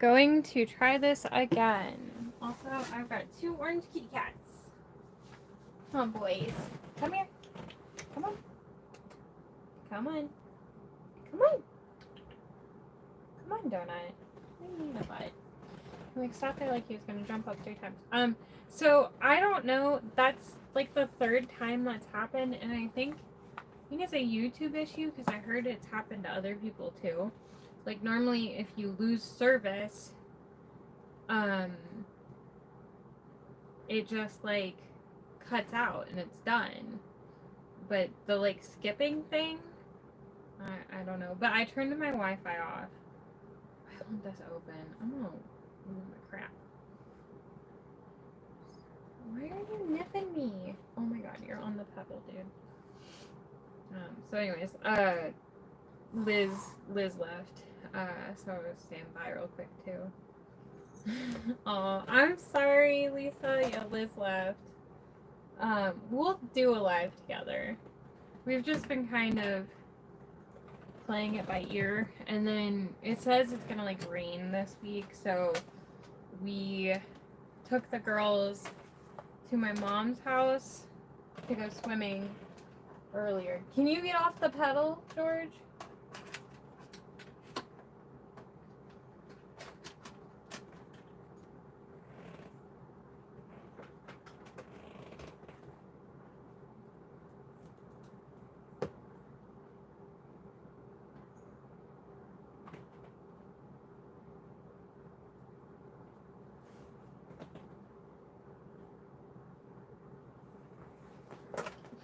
going to try this again. Also, I've got 2 orange kitty cats. Come on, boys. Come here. Come on. Come on. Come on. Come on, Donut. What do you mean a butt? He like sat there like he was gonna jump up 3 times. So I don't know. That's like the 3rd time that's happened, and I think it's a YouTube issue because I heard it's happened to other people too. Like normally, if you lose service, it just like cuts out and it's done. But the like skipping thing, I don't know. But I turned my Wi-Fi off. I want this open. I'm gonna move my crap. Why are you nipping me? Oh my god, you're on the pebble, dude. So anyways, Liz left. So I was staying by real quick too. Oh, I'm sorry, Lisa. Yeah, Liz left. We'll do a live together. We've just been kind of playing it by ear, and then it says it's gonna like rain this week, so we took the girls to my mom's house to go swimming earlier. Can you get off the pedal, George?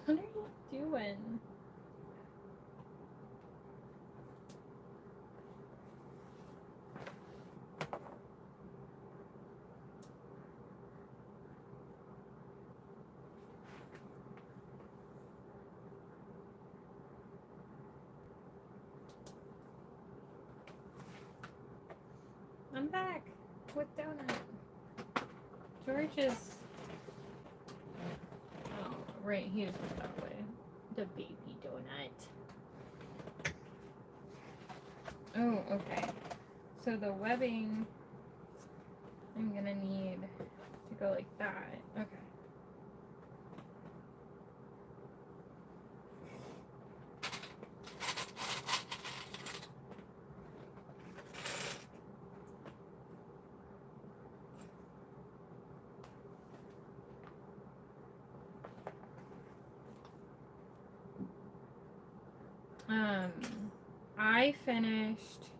What are you doing? I'm back with Donut. George is... Oh, right, he is that way. The baby Donut. Oh, okay. So the webbing, I'm gonna need to go like that. Okay. I finished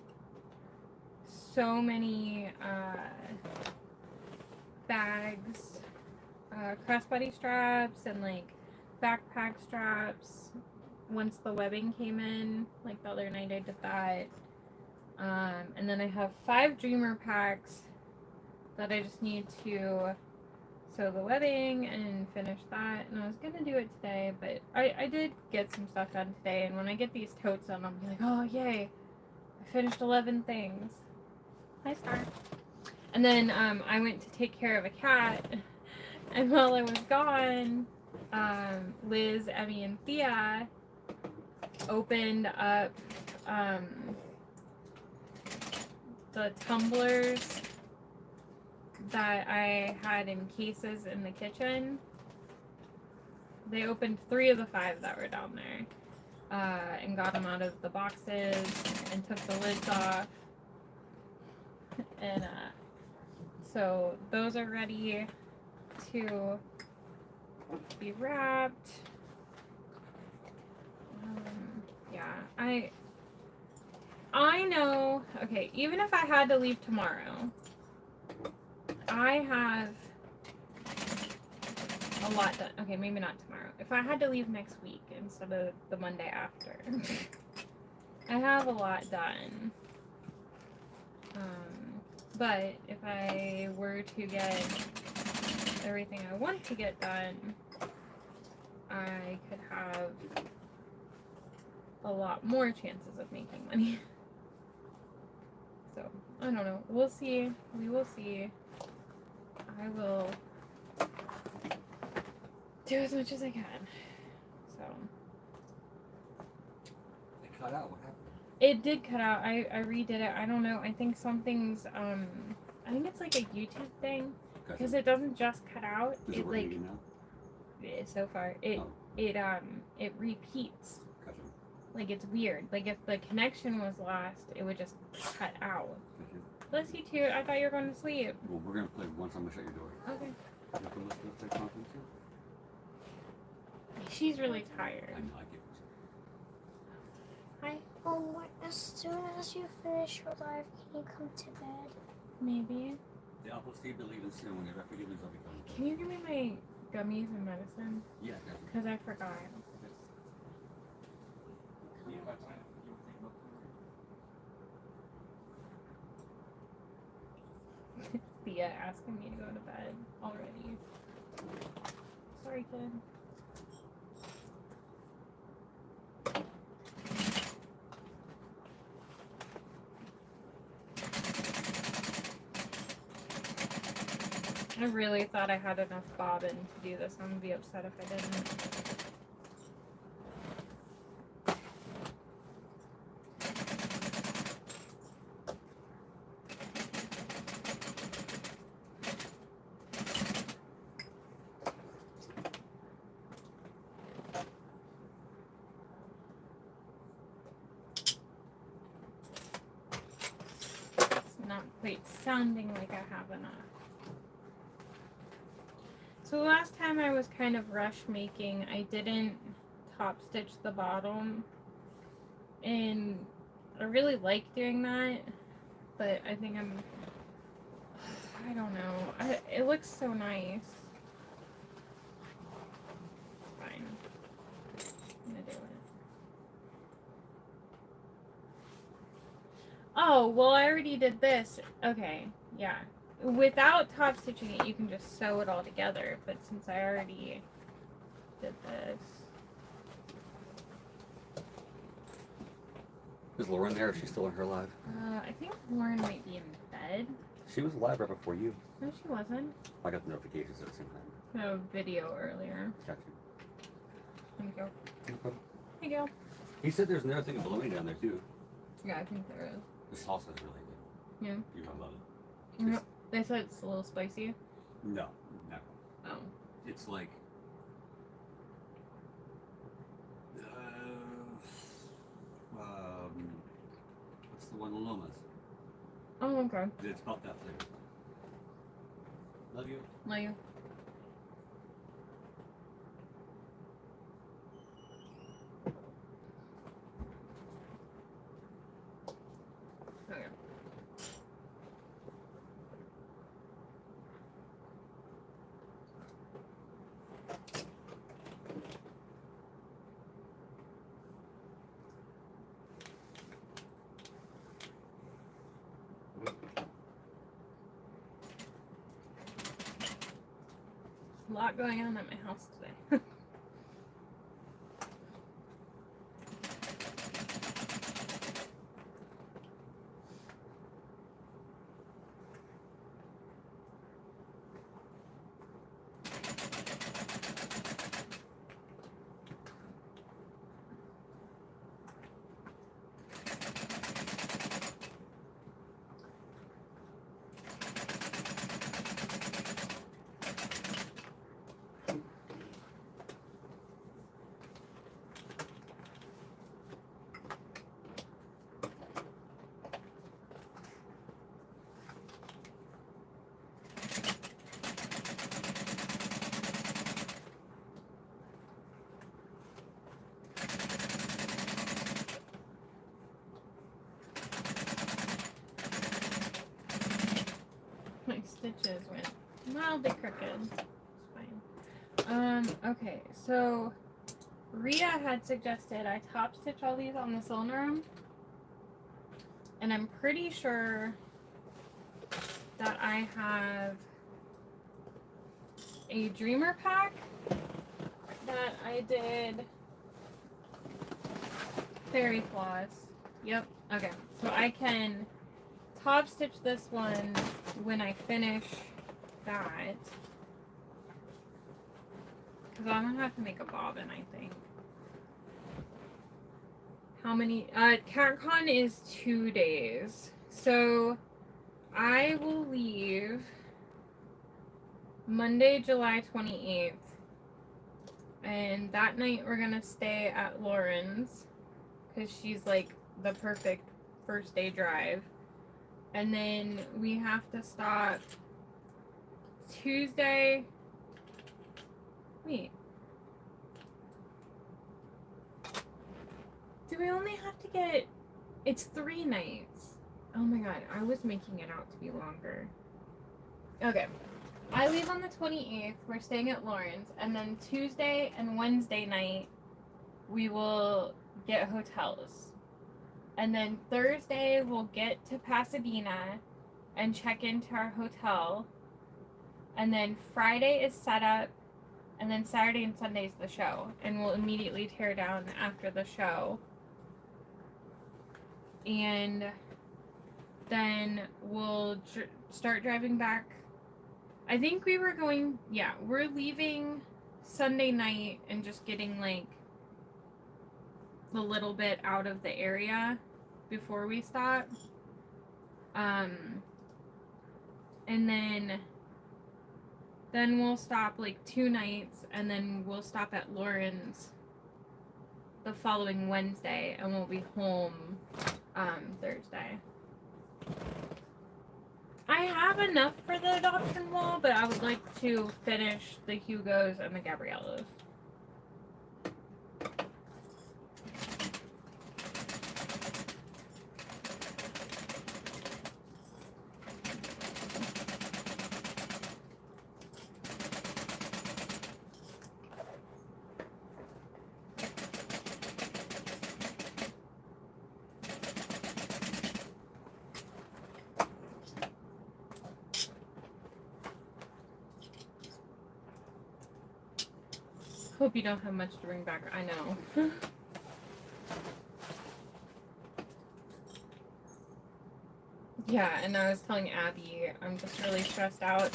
so many bags, crossbody straps and like backpack straps once the webbing came in. Like the other night I did that. And then I have 5 dreamer packs that I just need to sew the webbing and finish that. And I was gonna do it today, but I did get some stuff done today, and when I get these totes done, I'll be like, oh yay, I finished 11 things. Hi, Star. And then I went to take care of a cat, and while I was gone, Liz, Emmy, and Thea opened up the tumblers that I had in cases in the kitchen. They opened 3 of the 5 that were down there and got them out of the boxes and took the lids off. And so those are ready to be wrapped. Yeah, I know, okay, even if I had to leave tomorrow, I have a lot done. Okay, maybe not tomorrow. If I had to leave next week instead of the Monday after, I have a lot done. But if I were to get everything I want to get done, I could have a lot more chances of making money. So, I don't know. We'll see. We will see. I will do as much as I can. So. They cut out. What happened? It did cut out. I redid it. I don't know. I think something's I think it's like a YouTube thing because it doesn't just cut out. Is it like now? So far it repeats. Gotcha. Like it's weird. Like if the connection was lost, it would just cut out. Gotcha. Bless you too. I thought you were going to sleep. Well, we're gonna play once I'm gonna shut your door. Okay. You have to listen to the conference. She's really tired. I know. I get it. Hi. As soon as you finish your live, can you come to bed? Maybe. Yeah, I'll Steve to leave soon. When you're after leaving, I'll be coming. Can you give me my gummies and medicine? Yeah, definitely. Because I forgot. Thea asking me to go to bed already. Sorry, kid. I really thought I had enough bobbin to do this. I'm gonna be upset if I didn't. It's not quite sounding like I have enough. So last time I was kind of rush making, I didn't top stitch the bottom, and I really like doing that, but I think I don't know, it looks so nice. Fine, I'm gonna do it. Oh, well I already did this. Okay, yeah. Without top stitching it, you can just sew it all together, but since I already did this. Is Lauren there? She's still in her live. I think Lauren might be in bed. She was live right before you. No, she wasn't. I got the notifications at the same time. No video earlier. Gotcha. Thank you. Okay. Hey, Gil. He said there's another thing of bologna down there too. Yeah, I think there is. The sauce is really good. Yeah. You're gonna love it. Yep. They said it's a little spicy. No, never. Oh. It's like what's the one, Lomas? Oh, okay. It's about that flavor. Love you. Love you. Okay. A lot going on at my house today. My stitches went mildly crooked. It's fine. Okay, so Rita had suggested I top stitch all these on the cylinder arm, and I'm pretty sure that I have a dreamer pack that I did fairy floss. Yep. Okay, so I can top stitch this one when I finish that, because I'm gonna have to make a bobbin, I think. how many? CatCon is 2 days. So I will leave Monday, July 28th. And that night we're gonna stay at Lauren's because she's like the perfect first day drive. And then we have to stop Tuesday. Wait. Do we only have to get... It's 3 nights. Oh my god, I was making it out to be longer. Okay. I leave on the 28th. We're staying at Lauren's. And then Tuesday and Wednesday night, we will get hotels. And then Thursday, we'll get to Pasadena and check into our hotel. And then Friday is setup. And then Saturday and Sunday is the show. And we'll immediately tear down after the show. And then we'll start driving back. I think we were going, yeah, we're leaving Sunday night and just getting like a little bit out of the area before we stop. And then we'll stop like 2 nights, and then we'll stop at Lauren's the following Wednesday, and we'll be home Thursday. I have enough for the adoption wall, but I would like to finish the Hugos and the Gabriellas. Hope you don't have much to bring back. I know. Yeah, and I was telling Abby, I'm just really stressed out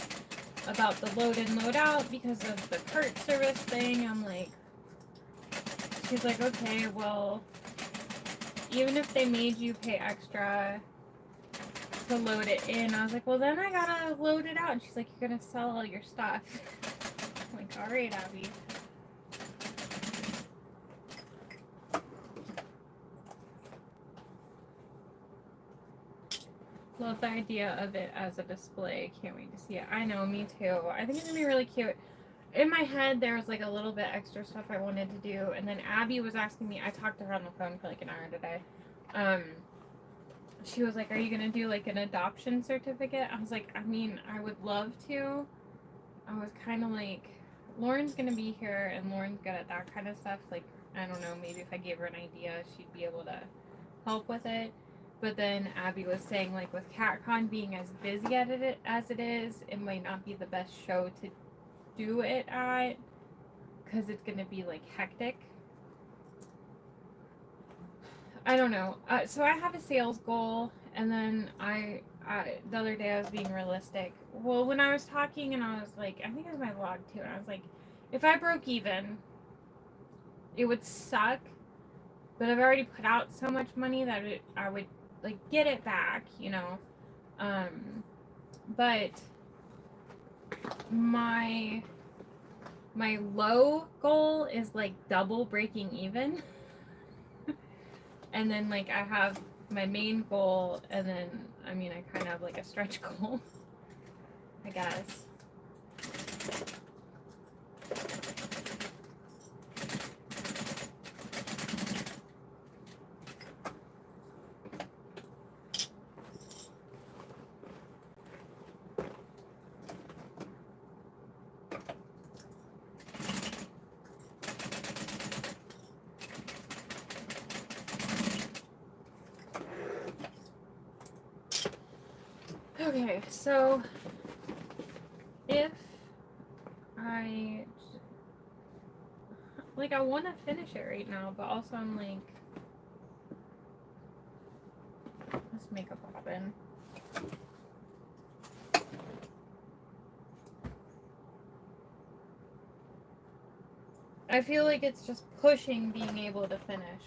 about the load in, load out because of the cart service thing. I'm like, she's like, okay, well, even if they made you pay extra to load it in, I was like, well, then I gotta load it out. And she's like, you're gonna sell all your stuff. I'm like, all right, Abby. Love the idea of it as a display. Can't wait to see it. I know, me too. I think it's gonna be really cute. In my head, there was like a little bit extra stuff I wanted to do, and then Abby was asking me. I talked to her on the phone for like an hour today. She was like, "Are you gonna do like an adoption certificate?" I was like, "I mean, I would love to." I was kind of like, Lauren's gonna be here, and Lauren's good at that kind of stuff. Like, I don't know, maybe if I gave her an idea, she'd be able to help with it. But then Abby was saying, like, with CatCon being as busy at it as it is, it might not be the best show to do it at because it's going to be, like, hectic. I don't know. So I have a sales goal, and then the other day I was being realistic. Well, when I was talking, and I was like, I think it was my vlog, too, and I was like, if I broke even, it would suck, but I've already put out so much money that I would like get it back, you know. But my low goal is like double breaking even. And then like I have my main goal, and then I mean I kind of have like a stretch goal, I guess. Okay, so if I like, I want to finish it right now, but also I'm like, let's make a poppin'. I feel like it's just pushing being able to finish.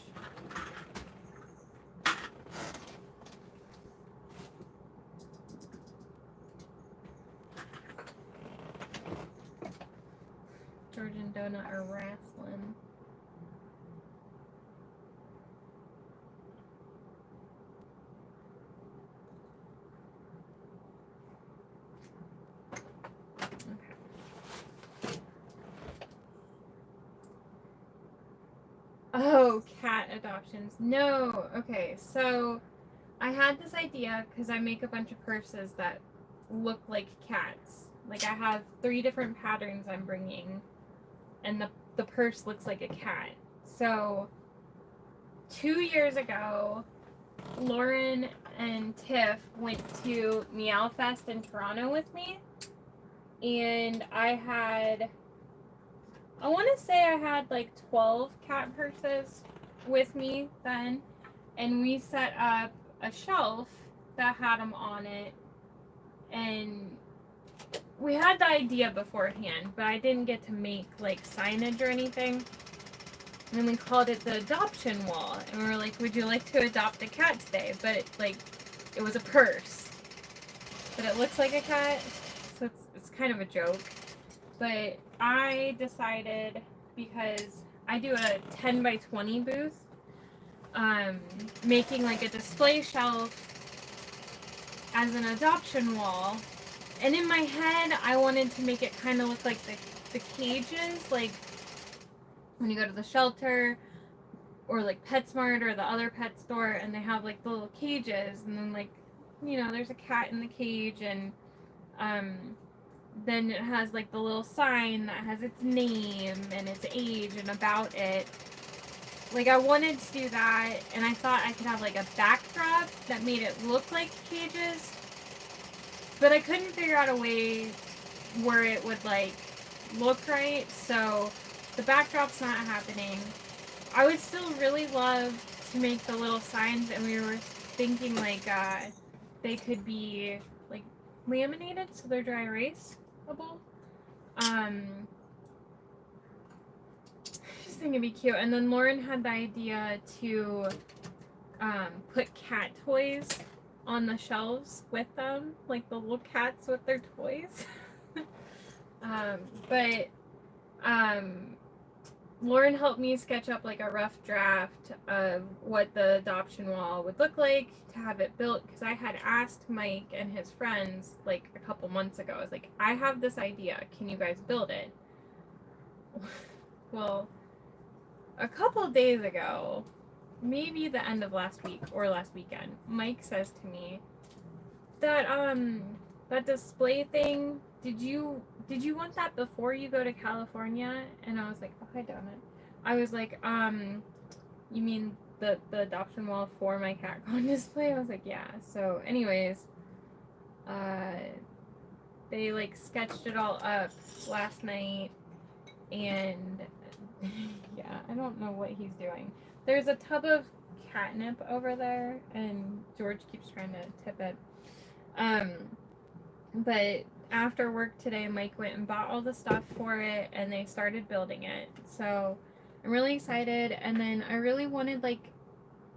and Donut are wrestling. Oh, cat adoptions. No. Okay, so I had this idea because I make a bunch of purses that look like cats. Like I have 3 different patterns I'm bringing, and the purse looks like a cat. So 2 years ago, Lauren and Tiff went to Meow Fest in Toronto with me, and I want to say I had like 12 cat purses with me then, and we set up a shelf that had them on it, and we had the idea beforehand, but I didn't get to make like signage or anything. And we called it the adoption wall, and we were like, would you like to adopt a cat today? But it was a purse, but it looks like a cat, so it's kind of a joke. But I decided, because I do a 10 by 20 booth, making like a display shelf as an adoption wall. And in my head, I wanted to make it kind of look like the cages, like when you go to the shelter or like PetSmart or the other pet store, and they have like the little cages, and then like, you know, there's a cat in the cage, and then it has like the little sign that has its name and its age and about it. Like I wanted to do that, and I thought I could have like a backdrop that made it look like cages, but I couldn't figure out a way where it would like look right, so the backdrop's not happening. I would still really love to make the little signs, and we were thinking like they could be like laminated so they're dry erasable. I just think it'd be cute. And then Lauren had the idea to put cat toys on the shelves with them, like the little cats with their toys. But Lauren helped me sketch up like a rough draft of what the adoption wall would look like to have it built, because I had asked Mike and his friends like a couple months ago. I was like, I have this idea, can you guys build it? Well, a couple days ago, maybe the end of last week or last weekend, Mike says to me that that display thing, did you want that before you go to California? And I was like, oh, I don't know. I was like, you mean the adoption wall for my CatCon display? I was like, yeah. So anyways, they like sketched it all up last night, and yeah, I don't know what he's doing. There's a tub of catnip over there, and George keeps trying to tip it. But after work today, Mike went and bought all the stuff for it, and they started building it. So I'm really excited. And then I really wanted like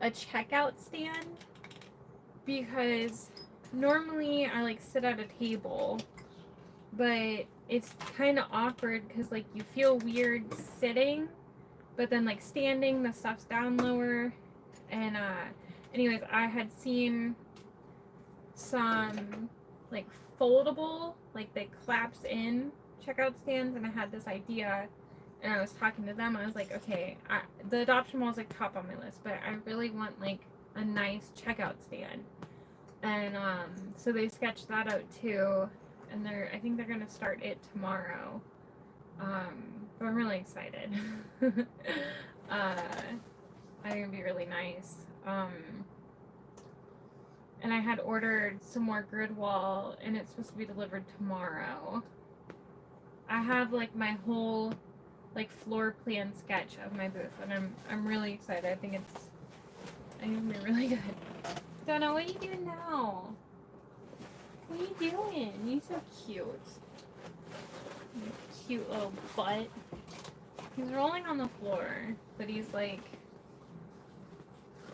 a checkout stand, because normally I like sit at a table, but it's kind of awkward because like you feel weird sitting, but then like standing, the stuff's down lower. And anyways, I had seen some like foldable, like they collapse in checkout stands, and I had this idea, and I was talking to them. I was like, okay, the adoption wall is like top on my list, but I really want like a nice checkout stand. And so they sketched that out too, and I think they're gonna start it tomorrow. But I'm really excited. I think it'd be really nice. And I had ordered some more grid wall, and it's supposed to be delivered tomorrow. I have like my whole like floor plan sketch of my booth, and I'm really excited. I think it's gonna be really good. Donna, what are you doing now? What are you doing? You're so cute. You cute little butt. He's rolling on the floor, but he's like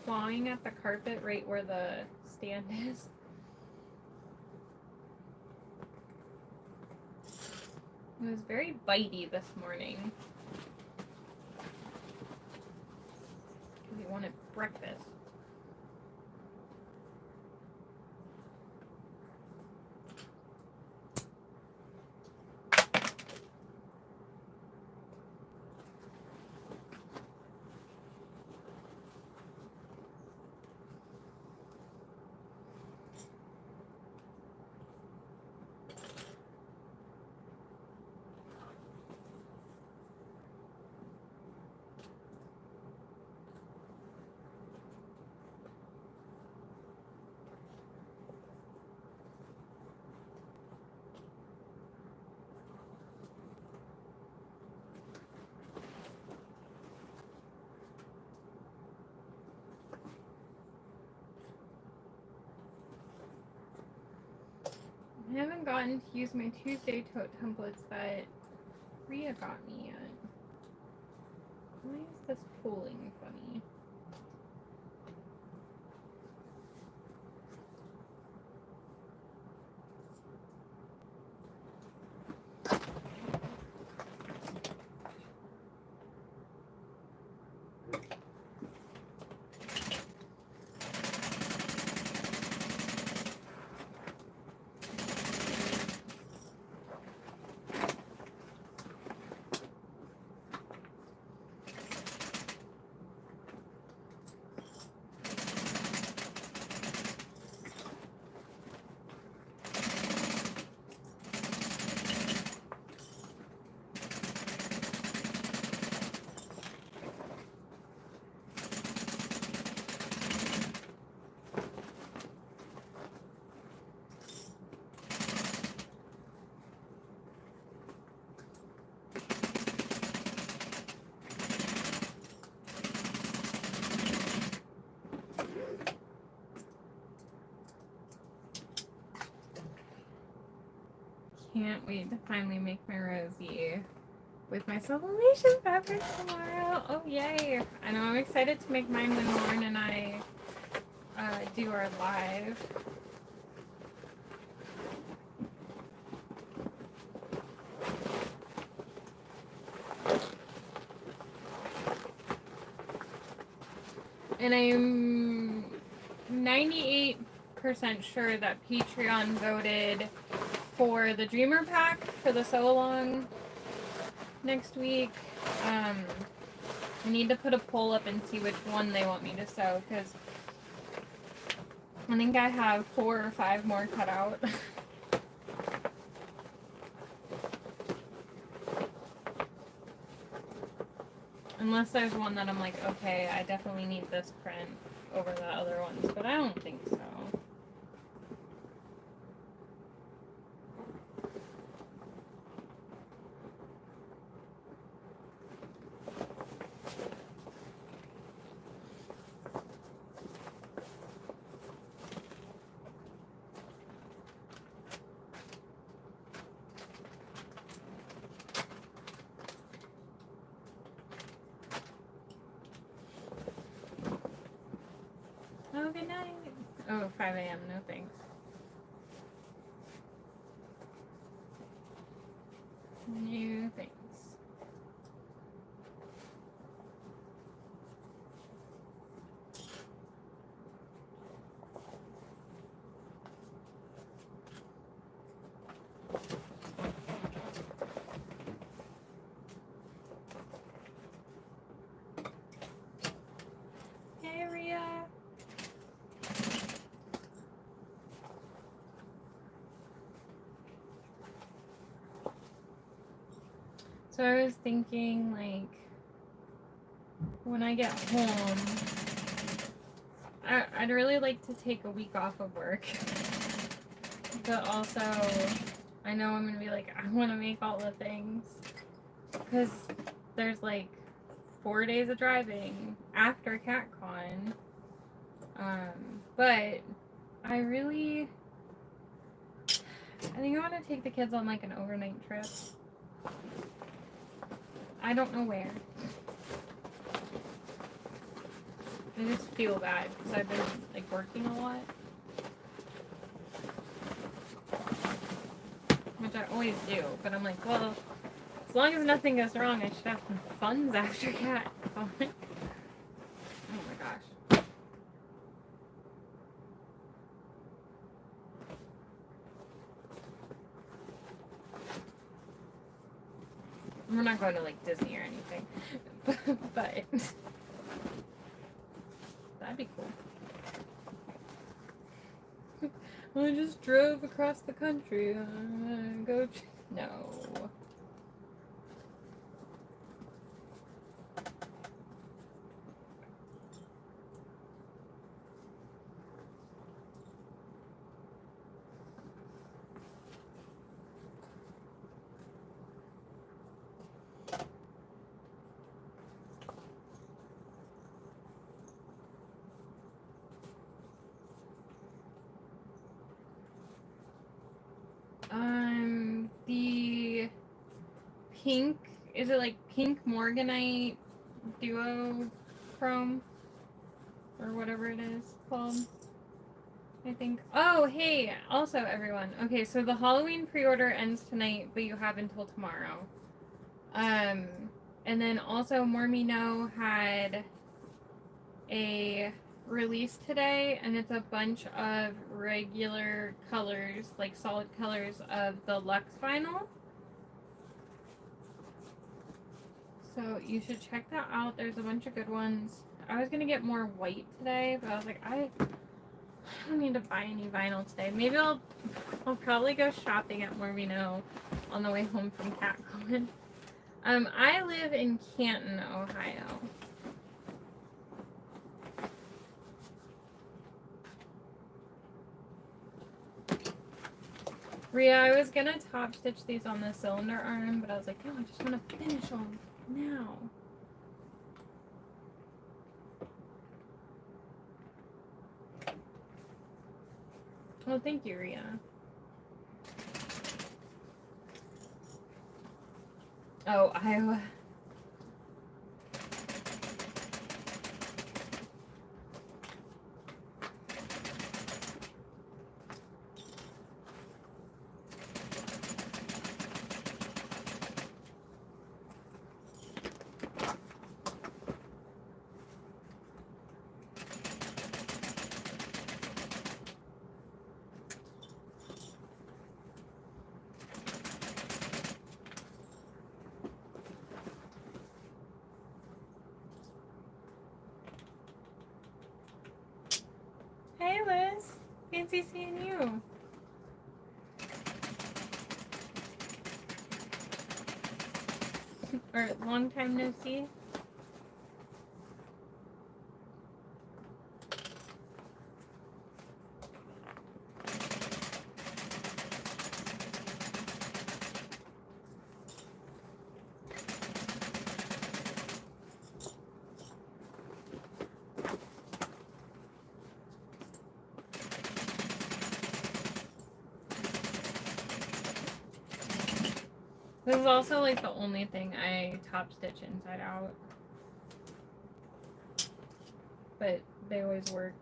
clawing at the carpet right where the stand is. It was very bitey this morning. breakfast. I haven't gotten to use my Tuesday tote templates that Rhea got me yet. Why is this pulling funny? Can't wait to finally make my rosy with my sublimation fabric tomorrow. Oh yay! I know, I'm excited to make mine when Lauren and I do our live. And I'm 98% sure that Patreon voted for the Dreamer Pack for the sew along next week. I need to put a poll up and see which one they want me to sew, because I think I have 4 or 5 more cut out. Unless there's one that I'm like, okay, I definitely need this print over the other ones, but I don't think so. Oh, good night. Oh, 5 a.m. No thanks. No thanks. Hey, Rhea. So I was thinking, like, when I get home, I'd really like to take a week off of work. But also, I know I'm going to be like, I want to make all the things. Because there's, like, 4 days of driving after CatCon. But I think I want to take the kids on, like, an overnight trip. I don't know where. I just feel bad because I've been like working a lot. Which I always do, but I'm like, well, as long as nothing goes wrong, I should have some funds after CatCon. Oh my gosh. We're not going to like Disney or anything, but that'd be cool. I just drove across the country. No. The pink, is it like pink morganite duo chrome or whatever it is called, I think. Oh, hey, also everyone. Okay, so the Halloween pre-order ends tonight, but you have until tomorrow. And then also Mormino had a release today, and it's a bunch of regular colors, like solid colors of the Lux vinyl. So you should check that out. There's a bunch of good ones. I was gonna get more white today, but I was like, I don't need to buy any vinyl today. Maybe I'll probably go shopping at Mormino on the way home from CatCon. I live in Canton, Ohio. Rhea, I was gonna top stitch these on the cylinder arm, but I was like, no, I just want to finish them now. Well, thank you, Rhea. Oh, Iowa. Hey, Liz. Fancy seeing you. Or long time no see. This is also like the only thing I top stitch inside out. But they always work.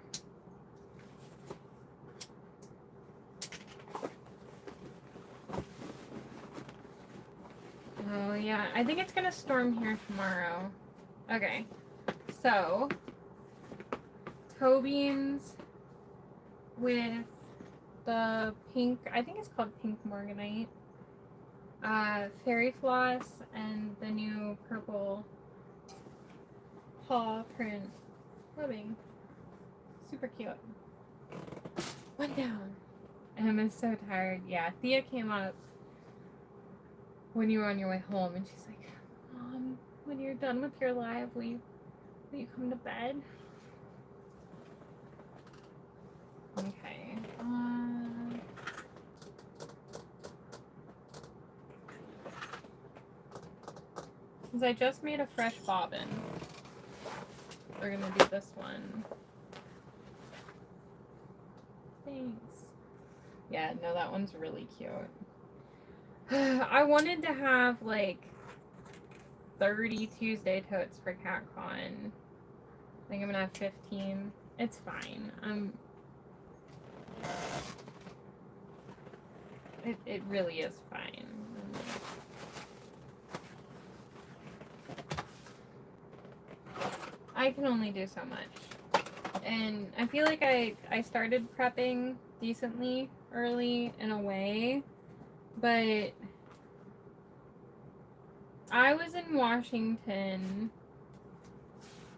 Oh yeah, I think it's gonna storm here tomorrow. Okay, so toe beans with the pink, I think it's called pink morganite, fairy floss, and the new purple paw print webbing. Super cute. One down. Emma's so tired. Yeah, Thea came up when you were on your way home, and she's like, Mom, when you're done with your live, will you come to bed? Okay. Since I just made a fresh bobbin, we're gonna do this one. Thanks. Yeah, no, that one's really cute. I wanted to have like 30 Tuesday totes for CatCon. I think I'm gonna have 15. It's fine. It really is fine. I can only do so much. And I feel like I started prepping decently early in a way, but I was in Washington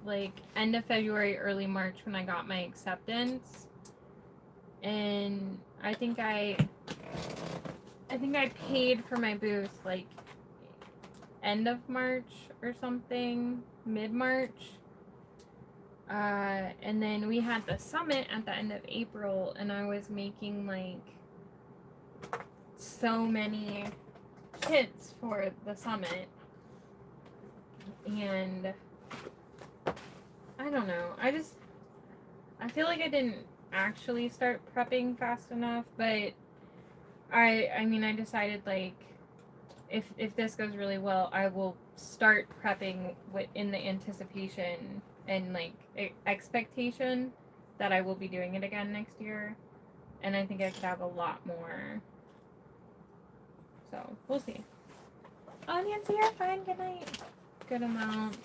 like end of February, early March when I got my acceptance. And I think I paid for my booth like end of March or something, mid-March. And then we had the summit at the end of April, and I was making like so many kits for the summit. And I don't know. I feel like I didn't actually start prepping fast enough, but I mean I decided like if this goes really well, I will start prepping in the anticipation and like expectation that I will be doing it again next year, and I think I could have a lot more. So we'll see. Oh, Nancy, you're fine. Good night. Good amount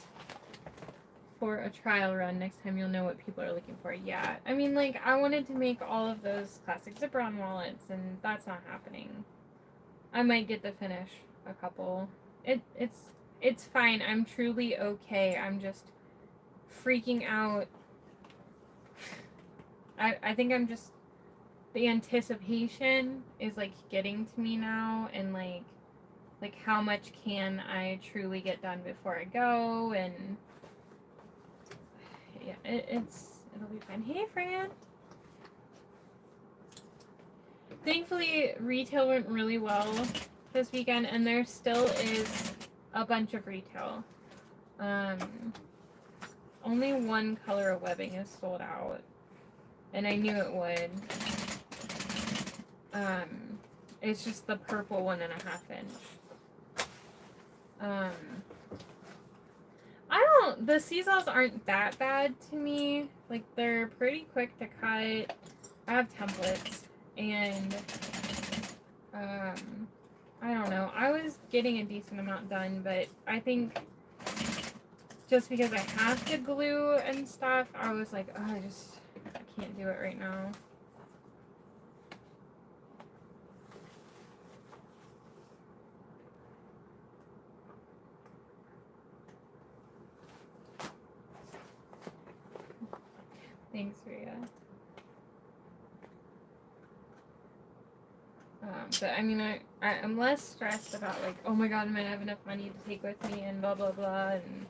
for a trial run. Next time you'll know what people are looking for. Yeah, I mean, like I wanted to make all of those classic zipper-on wallets, and that's not happening. I might get to finish a couple. It's fine. I'm truly okay. I'm just freaking out. I think I'm just, the anticipation is like getting to me now, and like how much can I truly get done before I go, and yeah, it'll be fine. Hey, Fran. Thankfully, retail went really well this weekend, and there still is a bunch of retail. Only one color of webbing is sold out, and I knew it would. It's just the purple 1.5 inch. The seesaws aren't that bad to me. Like, they're pretty quick to cut. I have templates, and I don't know. I was getting a decent amount done, but I think just because I have to glue and stuff, I was like, oh, I can't do it right now. Thanks, Rhea. But I mean, I'm less stressed about like, oh my god, am I gonna have enough money to take with me and blah blah blah, and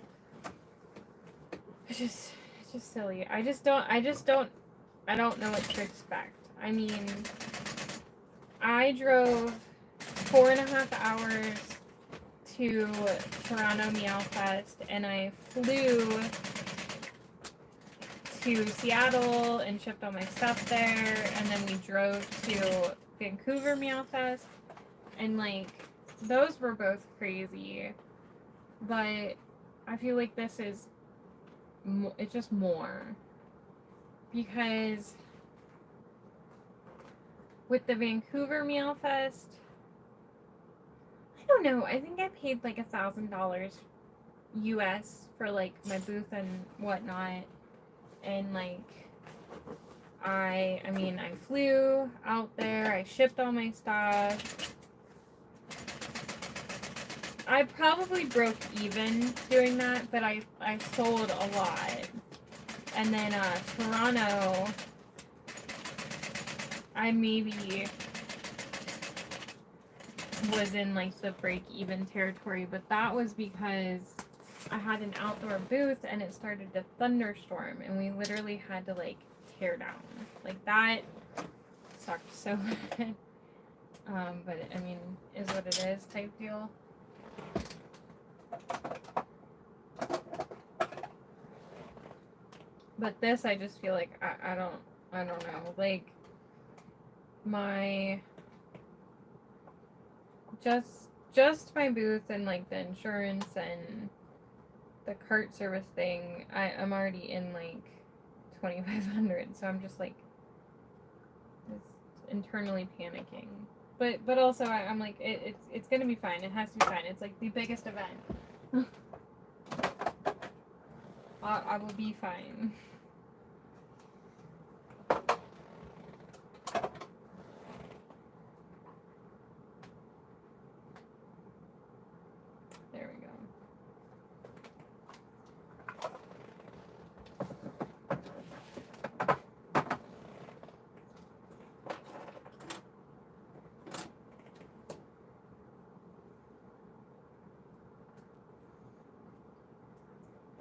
it's just silly. I don't know what to expect. I mean, I drove 4.5 hours to Toronto Meow Fest, and I flew to Seattle and shipped all my stuff there, and then we drove to Vancouver Meow Fest, and like those were both crazy, but I feel like this is it's just more, because with the Vancouver Meow Fest, I don't know, I think I paid like $1,000 US for like my booth and whatnot, and like I mean, I flew out there, I shipped all my stuff. I probably broke even doing that, but I sold a lot. And then Toronto, I maybe was in like the break even territory, but that was because I had an outdoor booth and it started to thunderstorm, and we literally had to like tear down. Like, that sucked so bad. But I mean, is what it is type deal. But this, I just feel like I don't know. Like, my just my booth and like the insurance and the cart service thing, I'm already in like 2,500, so I'm just like internally panicking. But also I'm like, it's gonna be fine. It has to be fine. It's like the biggest event. I will be fine. There we go.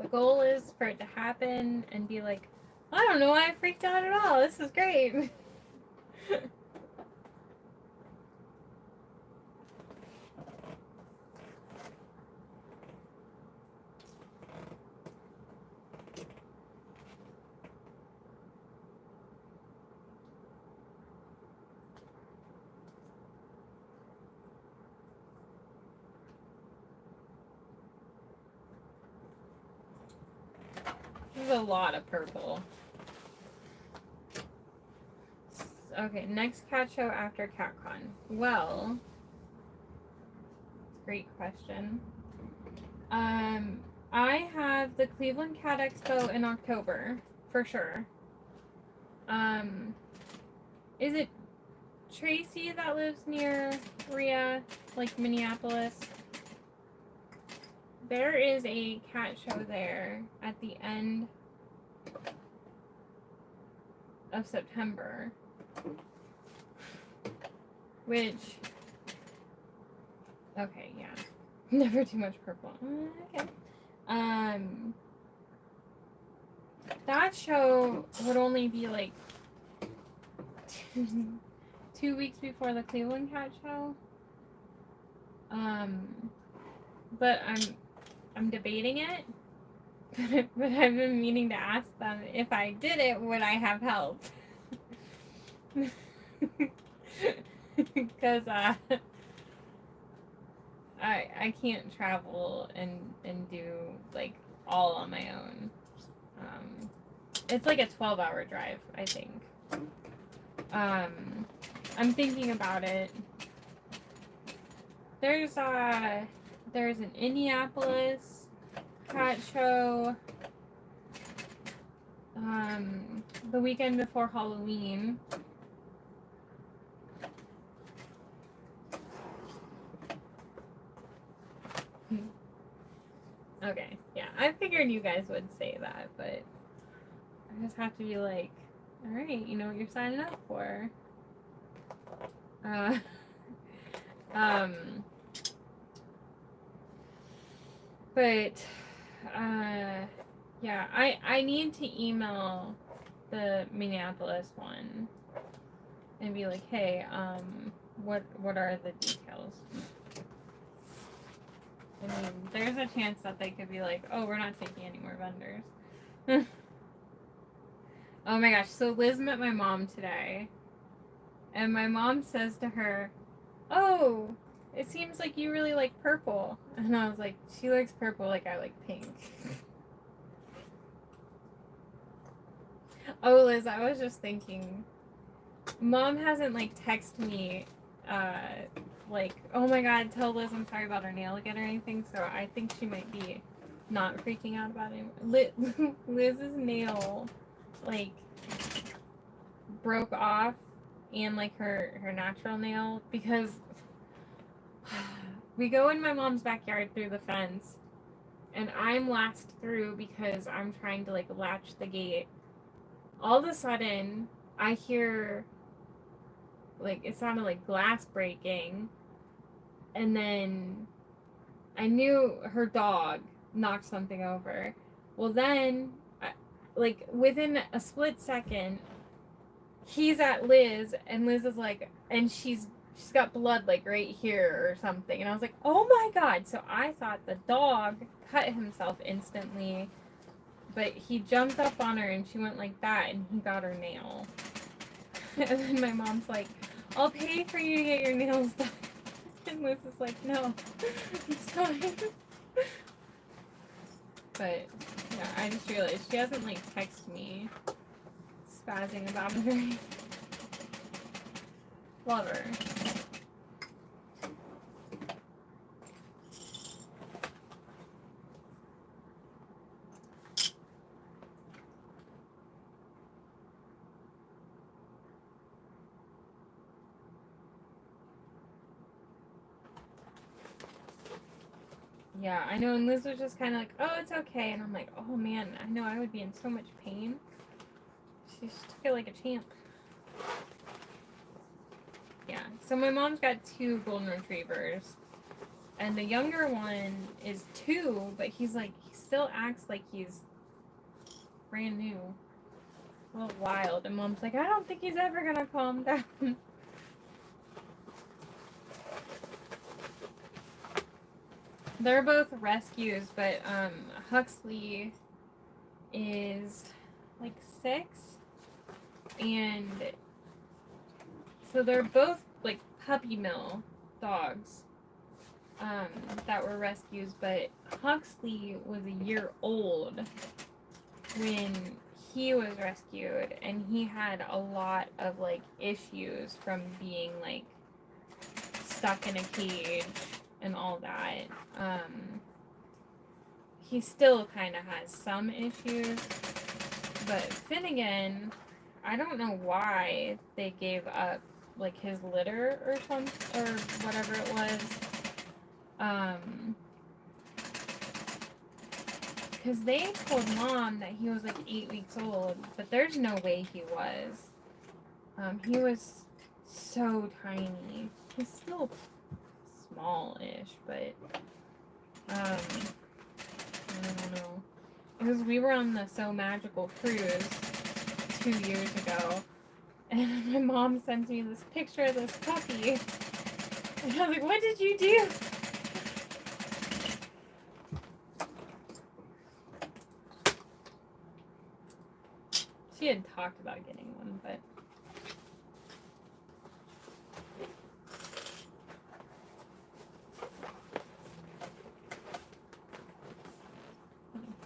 The goal is for it to happen and be like, I don't know why I freaked out at all. This is great. This is a lot of purple. Okay, next cat show after CatCon. Well, great question. I have the Cleveland Cat Expo in October, for sure. Is it Tracy that lives near Rhea, like Minneapolis? There is a cat show there at the end of September, which, okay, yeah, never too much purple. Okay. That show would only be like 2 weeks before the Cleveland Cat Show. But I'm debating it. But I've been meaning to ask them if I did it, would I have help? Because I can't travel and do like all on my own. It's like a 12-hour drive, I think. I'm thinking about it. There's an Indianapolis cat show the weekend before Halloween. Okay, yeah, I figured you guys would say that, but I just have to be like, all right, you know what you're signing up for. But yeah, I need to email the Minneapolis one and be like, hey, what are the details? I mean, there's a chance that they could be like, oh, we're not taking any more vendors. Oh my gosh, so Liz met my mom today, and my mom says to her, oh, it seems like you really like purple. And I was like, she likes purple like I like pink. Oh, Liz, I was just thinking, Mom hasn't like texted me like, oh my god, tell Liz I'm sorry about her nail again or anything, so I think she might be not freaking out about it. Liz's nail like broke off, and like her natural nail, because we go in my mom's backyard through the fence, and I'm last through because I'm trying to like latch the gate. All of a sudden I hear, like, it sounded like glass breaking, and then I knew her dog knocked something over. Well, then like within a split second, he's at Liz, and Liz is like, and she's got blood like right here or something, and I was like, oh my god. So I thought the dog cut himself instantly, but he jumped up on her and she went like that, and he got her nail. And then my mom's like, I'll pay for you to get your nails done. And Liz is like, no, it's fine. But yeah, I just realized she hasn't like texted me spazzing about it or anything. Love her. Yeah, I know, and Liz was just kind of like, oh, it's okay. And I'm like, oh man, I know I would be in so much pain. She just took it like a champ. Yeah, so my mom's got 2 golden retrievers, and the younger one is 2, but he's still acts like he's brand new. A little wild. And Mom's like, I don't think he's ever gonna calm down. They're both rescues, but Huxley is like 6, and so they're both like puppy mill dogs that were rescues, but Huxley was a year old when he was rescued, and he had a lot of like issues from being like stuck in a cage and all that. He still kind of has some issues, but Finnegan, I don't know why they gave up like his litter or something or whatever it was. Because they told Mom that he was like 8 weeks old, but there's no way he was. He was so tiny. He's still small-ish, but I don't know. Because we were on the So Magical cruise 2 years ago, and my mom sent me this picture of this puppy, and I was like, what did you do? She had talked about getting one, but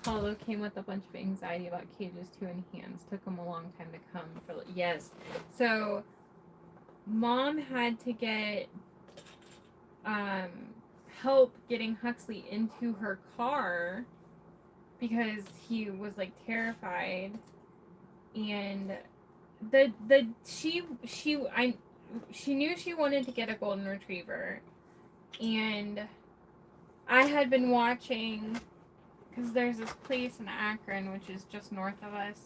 Paulo came with a bunch of anxiety about cages too in hands. Took him a long time to come. Yes. So, Mom had to get help getting Huxley into her car because he was like terrified, and she knew she wanted to get a golden retriever, and I had been watching. Because there's this place in Akron, which is just north of us.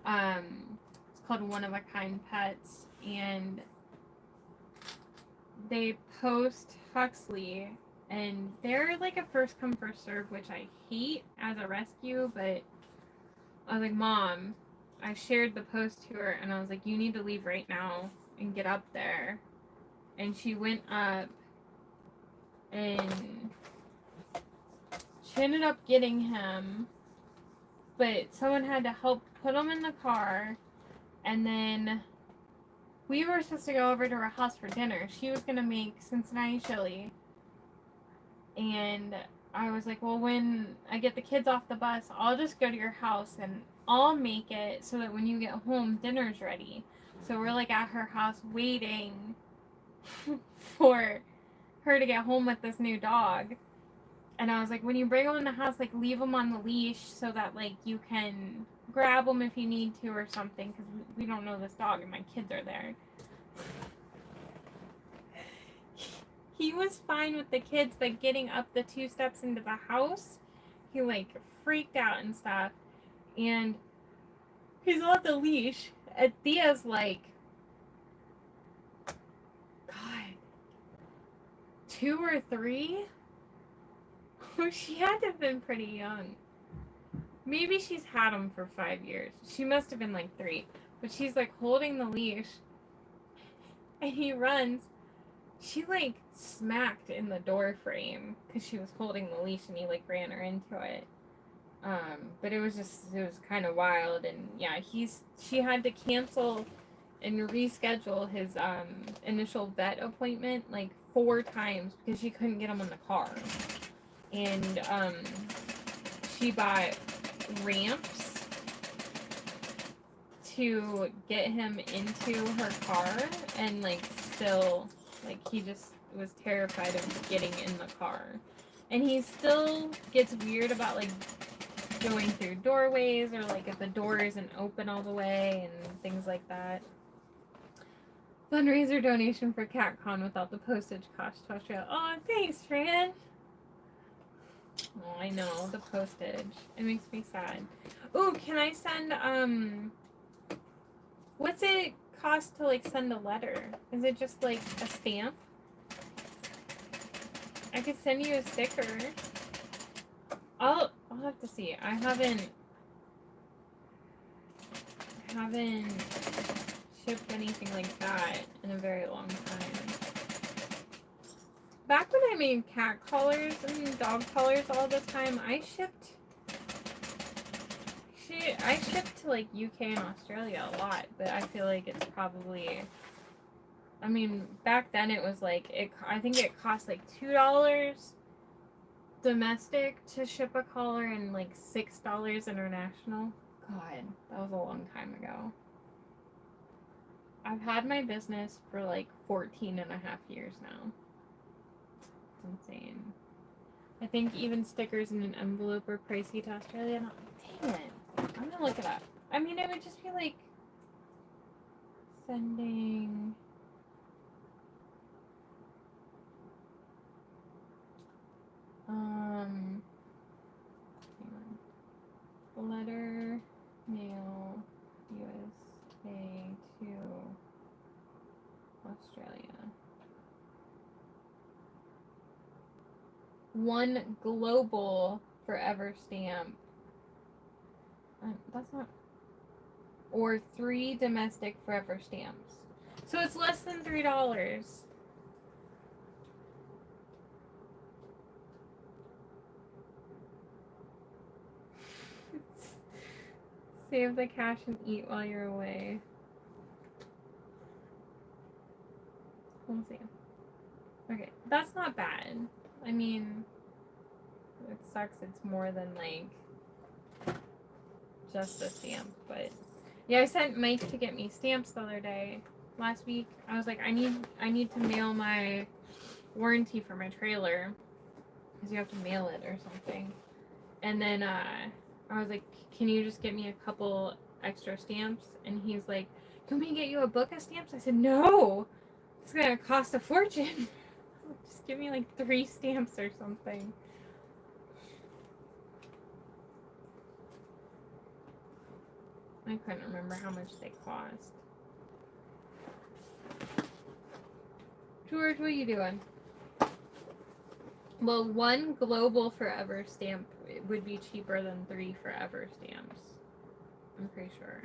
It's called One of a Kind Pets. And they post Huxley. And they're like a first come, first serve, which I hate as a rescue. But I was like, Mom, I shared the post to her. And I was like, you need to leave right now and get up there. And she went up. And she ended up getting him, but someone had to help put him in the car, and then we were supposed to go over to her house for dinner. She was going to make Cincinnati chili, and I was like, well, when I get the kids off the bus, I'll just go to your house, and I'll make it so that when you get home, dinner's ready. So we're like at her house waiting for her to get home with this new dog. And I was like, when you bring them in the house, like, leave them on the leash so that, like, you can grab them if you need to or something, because we don't know this dog and my kids are there. He was fine with the kids, but getting up the 2 steps into the house, he, like, freaked out and stuff. And he's on the leash, and Thea's like, God, 2 or 3? She had to have been pretty young. Maybe she's had him for 5 years. She must have been like 3. But she's like holding the leash. And he runs. She like smacked in the door frame because she was holding the leash, and he like ran her into it. But it was kind of wild. And yeah, she had to cancel and reschedule his initial vet appointment like 4 times because she couldn't get him in the car. And she bought ramps to get him into her car, and like still, like, he just was terrified of getting in the car. And he still gets weird about like going through doorways, or like if the door isn't open all the way and things like that. Fundraiser donation for CatCon without the postage cost to Australia. Oh, thanks, Fran. Oh, I know, the postage. It makes me sad. Ooh, can I send, what's it cost to, like, send a letter? Is it just, like, a stamp? I could send you a sticker. I'll have to see. I haven't shipped anything like that in a very long time. Back when I made cat collars and dog collars all the time, I shipped to like UK and Australia a lot, but I feel like it's probably, I mean, back then it was like, I think it cost like $2 domestic to ship a collar and like $6 international. God, that was a long time ago. I've had my business for like 14 and a half years now. It's insane. I think even stickers in an envelope are pricey to Australia. No, dang it. I'm gonna look it up. I mean, it would just be like sending. Hang on. Letter, mail, USA to Australia. One global forever stamp. That's not. Or 3 domestic forever stamps. So it's less than $3. Save the cash and eat while you're away. We'll see. Okay, that's not bad. I mean, it sucks it's more than like just a stamp, but yeah, I sent Mike to get me stamps the other day. Last week, I was like, I need to mail my warranty for my trailer because you have to mail it or something. And then I was like, can you just get me a couple extra stamps? And he's like, can we get you a book of stamps? I said, no, it's gonna cost a fortune. Just give me like 3 stamps or something. I couldn't remember how much they cost. George, what are you doing? Well, 1 global forever stamp would be cheaper than 3 forever stamps. I'm pretty sure.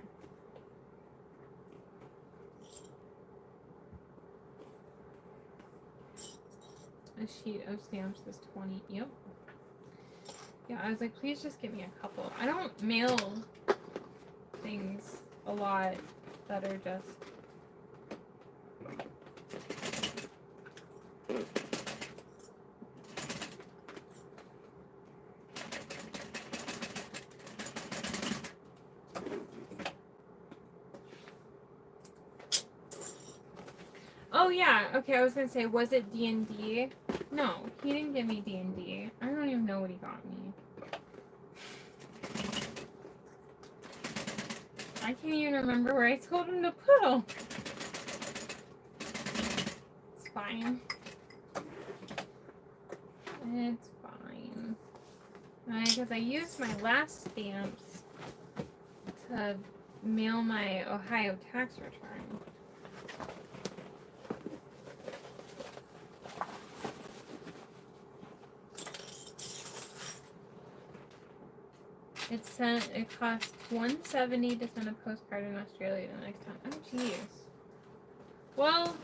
A sheet of stamps is 20. Yep. Yeah, I was like, please just give me a couple. I don't mail things a lot that are just. Oh yeah, okay, I was gonna say, was it D&D? No, he didn't give me D&D. I don't even know what he got me. I can't even remember where I told him to put them. It's fine. It's fine. Because I used my last stamps to mail my Ohio tax return. It costs $170 to send a postcard in Australia the next time. Oh jeez. Well,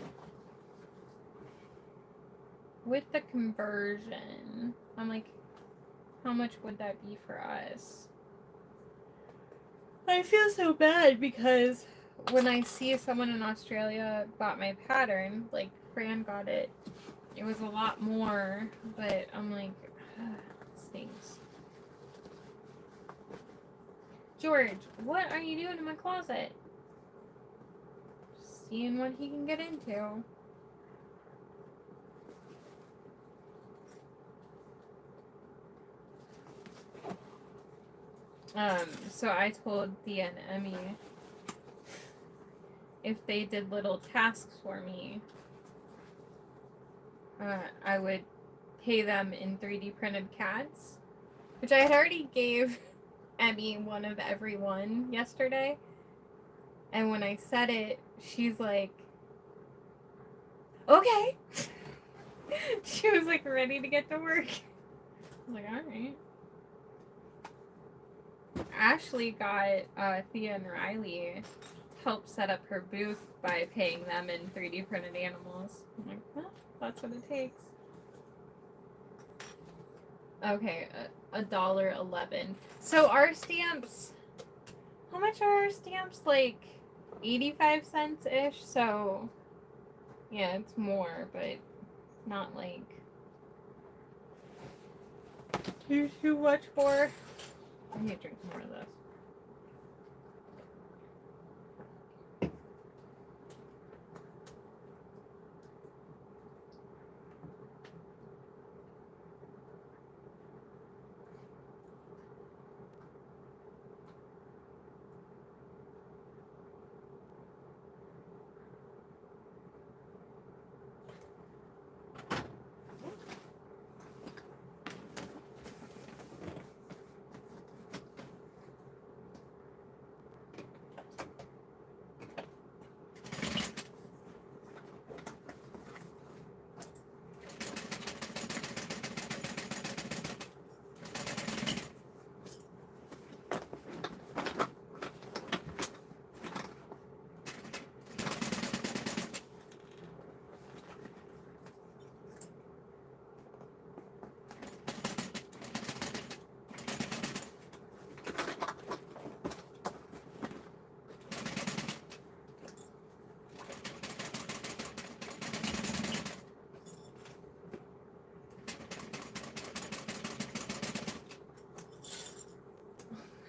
with the conversion, I'm like, how much would that be for us? I feel so bad because when I see someone in Australia bought my pattern, like Fran got it, it was a lot more, but I'm like, it stinks. George, what are you doing in my closet? Just seeing what he can get into. So I told Thea and Emmy if they did little tasks for me, I would pay them in 3D printed CADs, which I had already gave Emmy one of every one yesterday. And when I said it, she's like, okay. She was like ready to get to work. I was like, all right. Ashley got Thea and Riley to help set up her booth by paying them in 3D printed animals. I'm like, well, that's what it takes. Okay, $1.11. So our stamps, how much are our stamps? Like 85 cents ish. So yeah, it's more, but not like too much more. I need to drink more of this.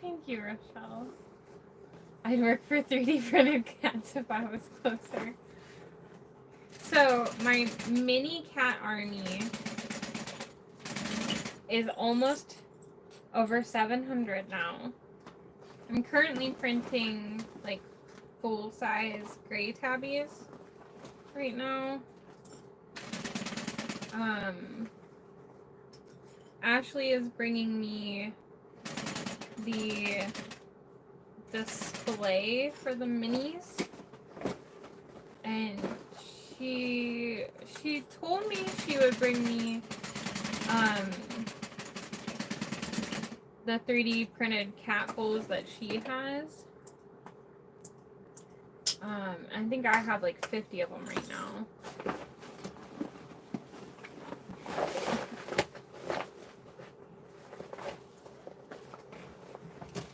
Thank you, Rochelle. I'd work for 3D printed cats if I was closer. So my mini cat army is almost over 700 now. I'm currently printing like full-size gray tabbies right now. Ashley is bringing me the display for the minis, and she told me she would bring me the 3D printed cat bowls that she has. I think I have like 50 of them right now.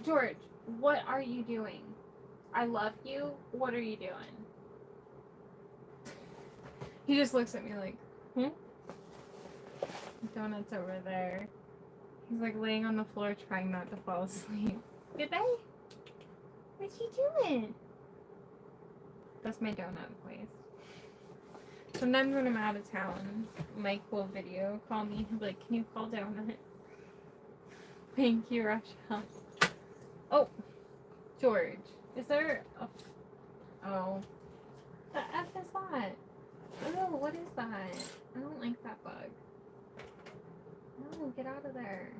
George, what are you doing? I love you. What are you doing? He just looks at me like, Donut's over there. He's like laying on the floor trying not to fall asleep. Good day. What you doing? That's my donut voice. Sometimes when I'm out of town, Mike will video call me. He'll be like, can you call Donut? Thank you, Rochelle. Oh, George. Is there a... Oh. The F is that? Oh, what is that? I don't like that bug. No, get out of there.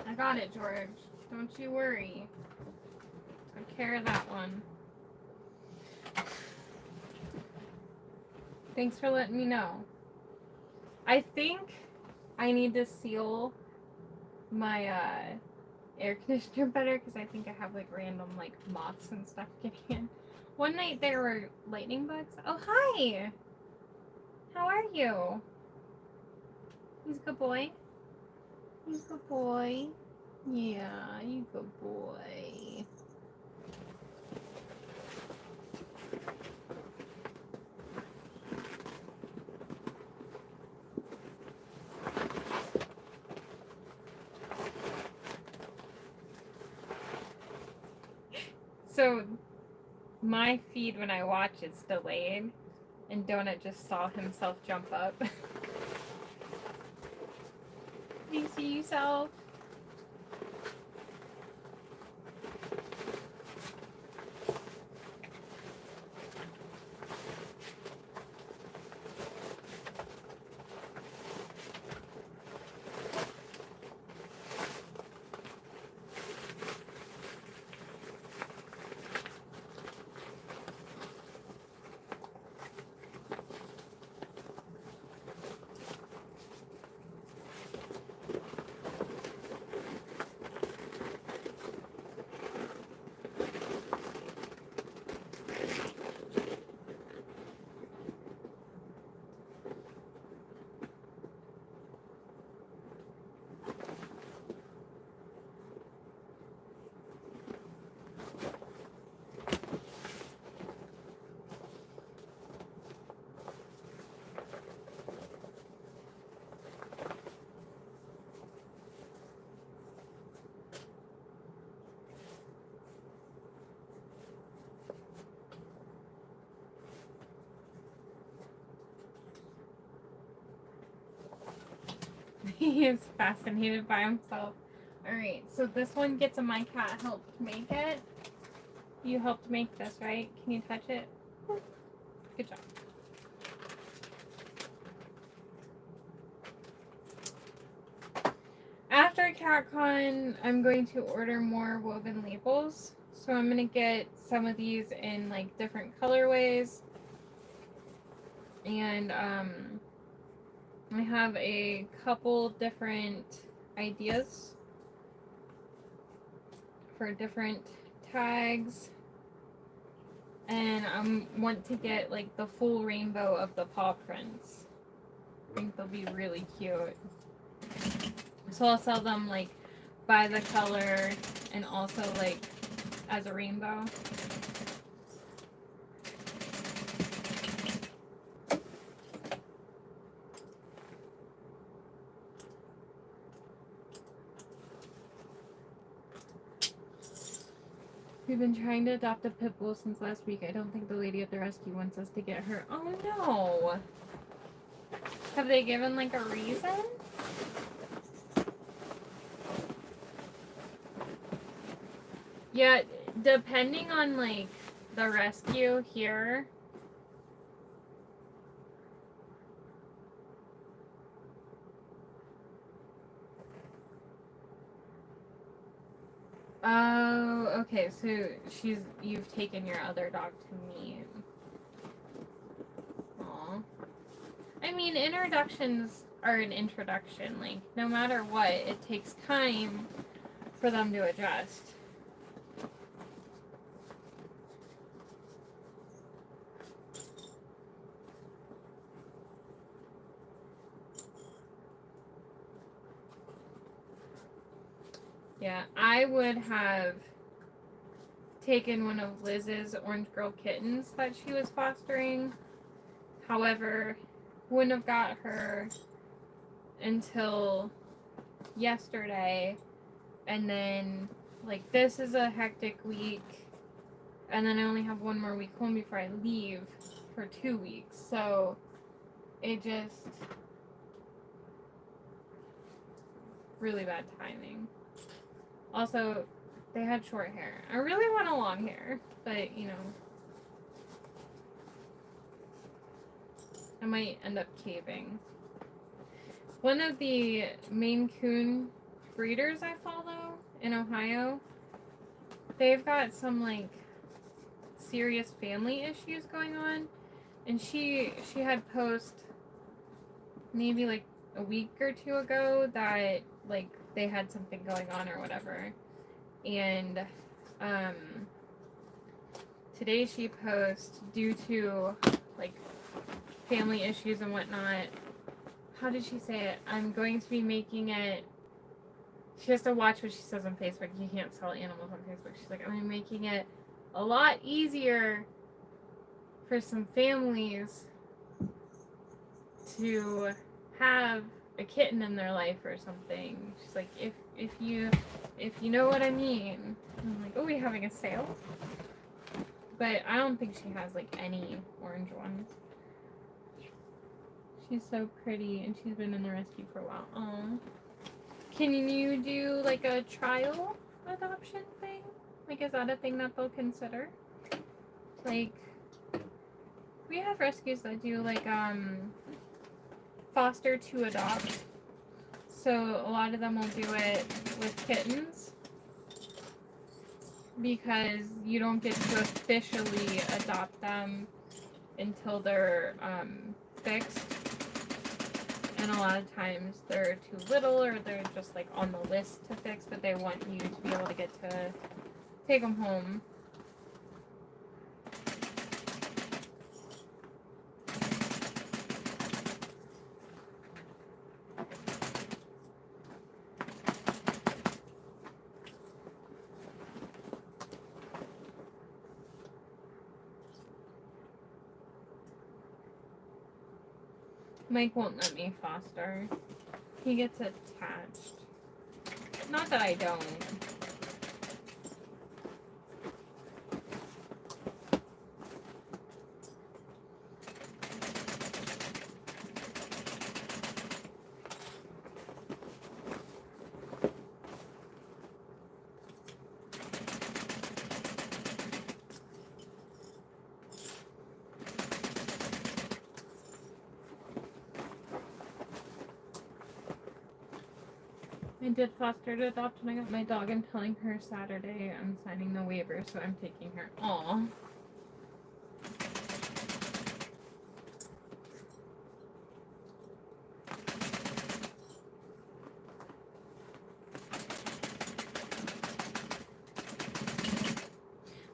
I got it, George. Don't you worry. Take care of that one. Thanks for letting me know. I think I need to seal my air conditioner better because I think I have like random like moths and stuff getting in. One night there were lightning bugs. Oh, hi! How are you? He's a good boy. He's a good boy. Yeah, you good boy. So, my feed when I watch it's delayed, and Donut just saw himself jump up. Do you see yourself? He is fascinated by himself. Alright, so this one gets a my cat helped make it. You helped make this, right? Can you touch it? Good job. After CatCon, I'm going to order more woven labels. So I'm going to get some of these in like different colorways. And I have a couple different ideas for different tags. And I want to get like the full rainbow of the paw prints. I think they'll be really cute. So I'll sell them like by the color and also like as a rainbow. We've been trying to adopt a pit bull since last week. I don't think the lady at the rescue wants us to get her. Oh no! Have they given like a reason? Yeah, depending on like the rescue here. Oh, okay, so you've taken your other dog to meet. Aw. I mean, introductions are an introduction. Like, no matter what, it takes time for them to adjust. Yeah, I would have taken one of Liz's orange girl kittens that she was fostering. However, wouldn't have got her until yesterday. And then, like, this is a hectic week. And then I only have one more week home before I leave for 2 weeks. So, it just... really bad timing. Also, they had short hair. I really want a long hair, but, you know, I might end up caving. One of the Maine Coon breeders I follow in Ohio, they've got some, like, serious family issues going on. And she had post maybe, like, a week or two ago that, like, they had something going on or whatever. And today she posts, due to like family issues and whatnot, how did she say it? I'm going to be making it, she has to watch what she says on Facebook. You can't sell animals on Facebook. She's like, I'm making it a lot easier for some families to have a kitten in their life or something. She's like, if you know what I mean. And I'm like, oh, we having a sale? But I don't think she has like any orange ones. She's so pretty, and she's been in the rescue for a while. Aww. Can you do like a trial adoption thing? Like, is that a thing that they'll consider? Like, we have rescues that do like foster to adopt. So a lot of them will do it with kittens because you don't get to officially adopt them until they're fixed. And a lot of times they're too little or they're just like on the list to fix, but they want you to be able to get to take them home. Mike won't let me foster. He gets attached. Not that I don't. I did foster to adopt and I got my dog. I'm telling her Saturday I'm signing the waiver, so I'm taking her. Aw.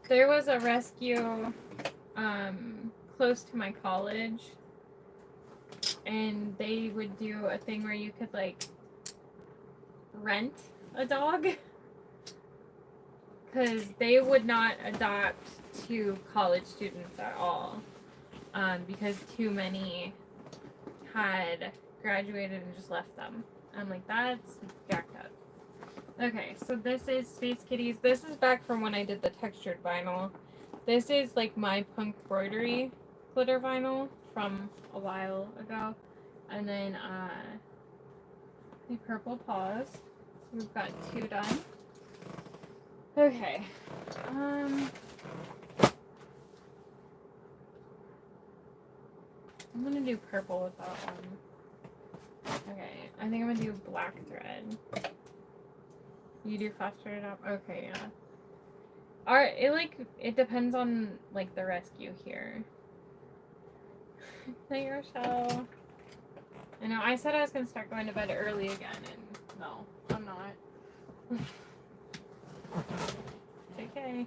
There was a rescue close to my college, and they would do a thing where you could like rent a dog because they would not adopt to college students at all because too many had graduated and just left them. I'm like, that's jacked up. Okay, so this is Space Kitties. This is back from when I did the textured vinyl. This is like my punk embroidery glitter vinyl from a while ago. And then the purple paws. So we've got 2 done. Okay. I'm gonna do purple with that one. Okay, I think I'm gonna do black thread. You do faster it up? Okay, yeah. It depends on like the rescue here. Hey Rochelle. I know I said I was gonna start going to bed early again, and no, I'm not. Okay.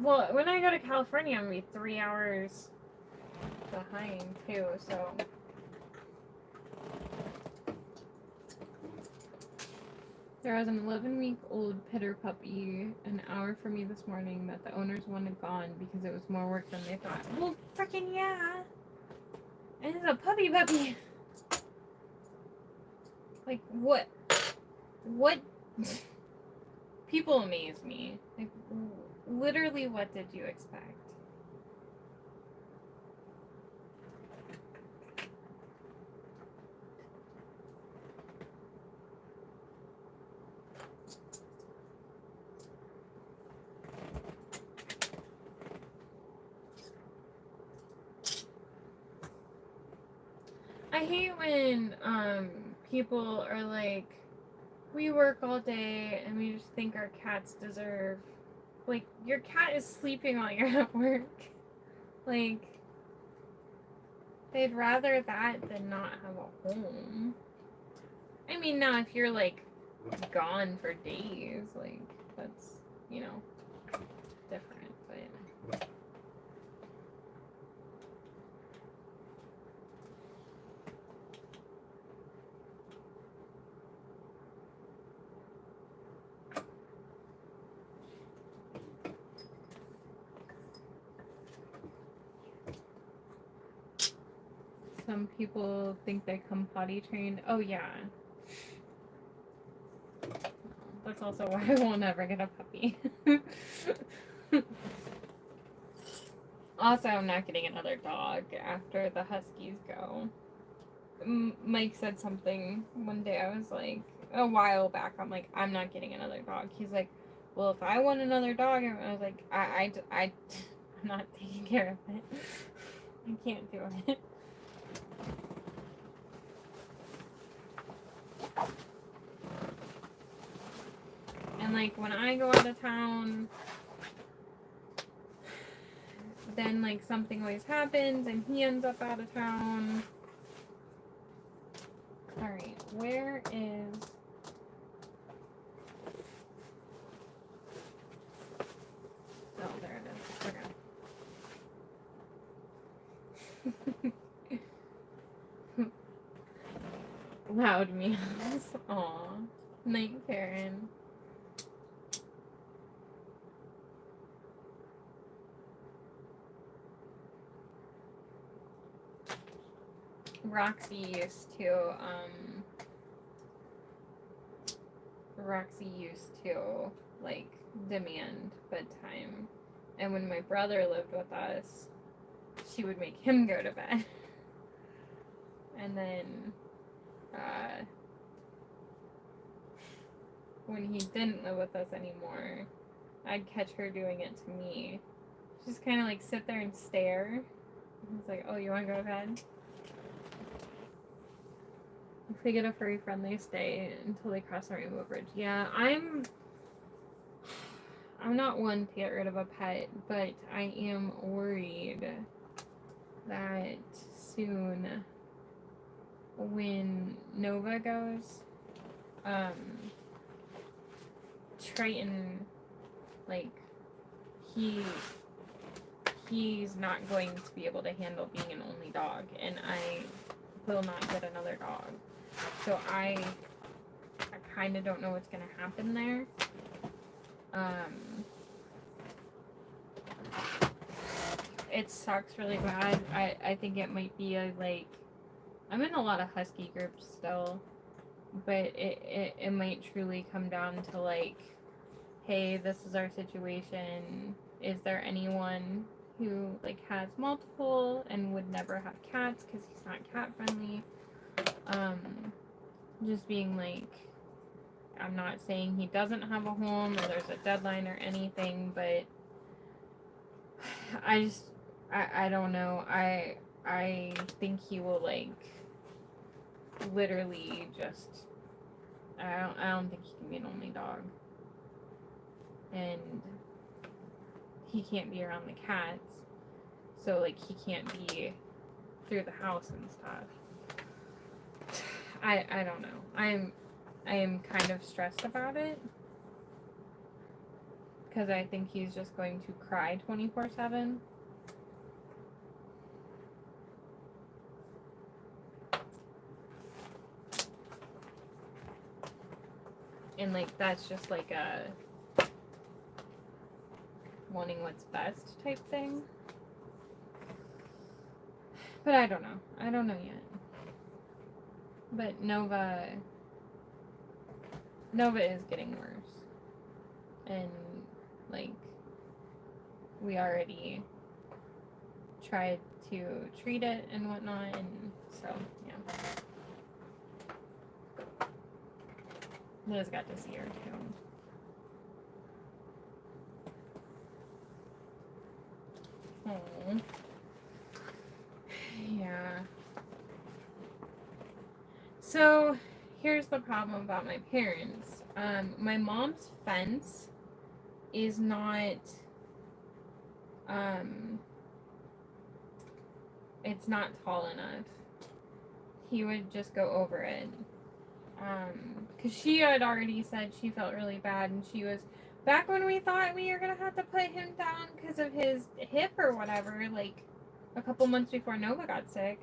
Well, when I go to California, I'm gonna be 3 hours behind too, so. There was an 11-week-old pitter puppy an hour from me this morning that the owners wanted gone because it was more work than they thought. Well, frickin' yeah. And it's a puppy. Like, what? What? People amaze me. Like, literally, what did you expect? I hate when people are like, we work all day and we just think our cats deserve, like, your cat is sleeping while you're at work. Like, they'd rather that than not have a home. I mean, now if you're like gone for days, like, that's, you know, different, but. Some people think they come potty trained. Oh, yeah. That's also why I won't ever get a puppy. Also, I'm not getting another dog after the Huskies go. Mike said something one day. I was like, a while back, I'm like, I'm not getting another dog. He's like, well, if I want another dog, I was like, I'm not taking care of it. I can't do it. And like when I go out of town, then like something always happens and he ends up out of town. Alright, where is... Oh, there it is. Okay. Loud meows. Aw. Night Karen. Roxy used to like demand bedtime, and when my brother lived with us, she would make him go to bed. And then when he didn't live with us anymore, I'd catch her doing it to me. Just kind of like sit there and stare. He's like, oh, you want to go to bed? If they get a furry friend, they stay until they cross the rainbow bridge. Yeah, I'm not one to get rid of a pet, but I am worried that soon when Nova goes, Triton, like, he's not going to be able to handle being an only dog, and I will not get another dog. So I kind of don't know what's going to happen there. It sucks really bad. I think it might be a, like, I'm in a lot of husky groups still, but it might truly come down to, like, hey, this is our situation. Is there anyone who, like, has multiple and would never have cats because he's not cat friendly? Just being like, I'm not saying he doesn't have a home or there's a deadline or anything, but I don't know. I think he will, like, literally just, I don't think he can be an only dog. And he can't be around the cats, so, like, he can't be through the house and stuff. I don't know. I am kind of stressed about it because I think he's just going to cry 24/7. And, like, that's just like a wanting what's best type thing. But I don't know. I don't know yet. But Nova is getting worse. And, like, we already tried to treat it and whatnot, and so, yeah. Liz got to see her, too. Oh. Yeah. So, here's the problem about my parents. My mom's fence is not, it's not tall enough. He would just go over it. Because she had already said she felt really bad, and she was, back when we thought we were going to have to put him down because of his hip or whatever, like, a couple months before Nova got sick,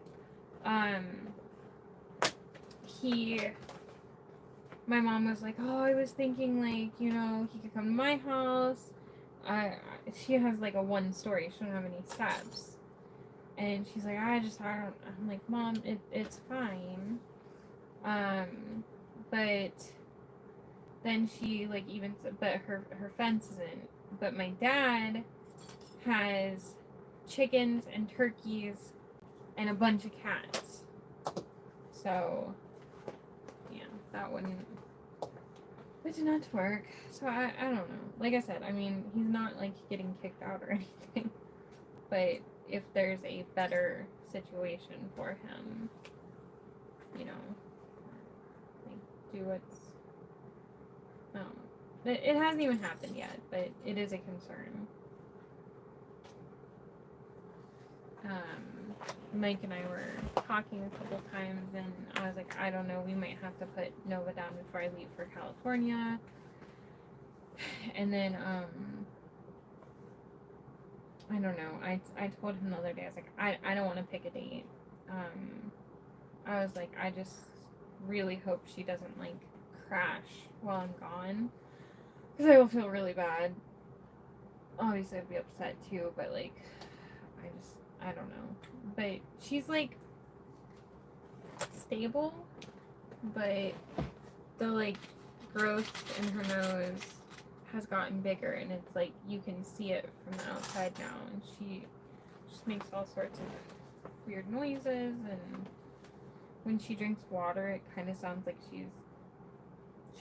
my mom was like, oh, I was thinking, like, you know, he could come to my house. She has, like, a 1-story. She doesn't have any steps. And she's like, I'm like, Mom, it's fine. But then she, like, even said, but her fence isn't. But my dad has chickens and turkeys and a bunch of cats. So, yeah, that wouldn't, it did not work. So I don't know. Like I said, I mean, he's not, like, getting kicked out or anything. But if there's a better situation for him, you know, like, do what's, I don't know. It hasn't even happened yet, but it is a concern. Mike and I were talking a couple times, and I was like, I don't know, we might have to put Nova down before I leave for California. And then, I don't know, I told him the other day, I was like, I don't want to pick a date. I was like, I just really hope she doesn't, like, crash while I'm gone, because I will feel really bad. Obviously I'd be upset too, but, like, I don't know. But she's, like, stable, but the, like, growth in her nose has gotten bigger, and it's like you can see it from the outside now, and she just makes all sorts of weird noises, and when she drinks water it kind of sounds like she's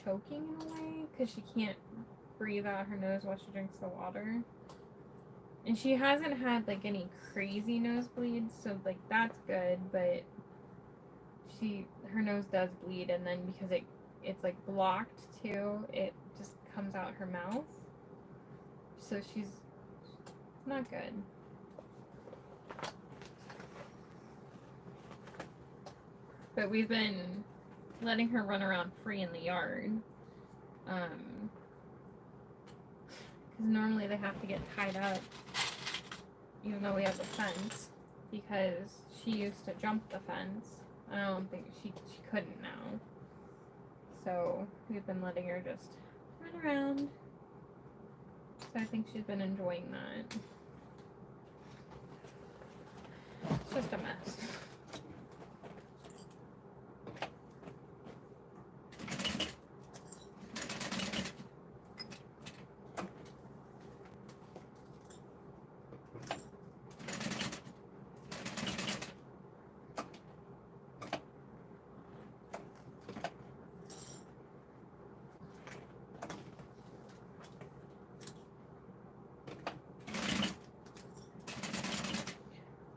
choking in a way, because she can't breathe out her nose while she drinks the water. And she hasn't had, like, any crazy nosebleeds, so, like, that's good, but her nose does bleed, and then because it's like blocked too, it just comes out her mouth. So she's not good. But we've been letting her run around free in the yard. Because normally they have to get tied up, even though we have the fence, because she used to jump the fence. I don't think she couldn't now. So we've been letting her just run around. So I think she's been enjoying that. It's just a mess.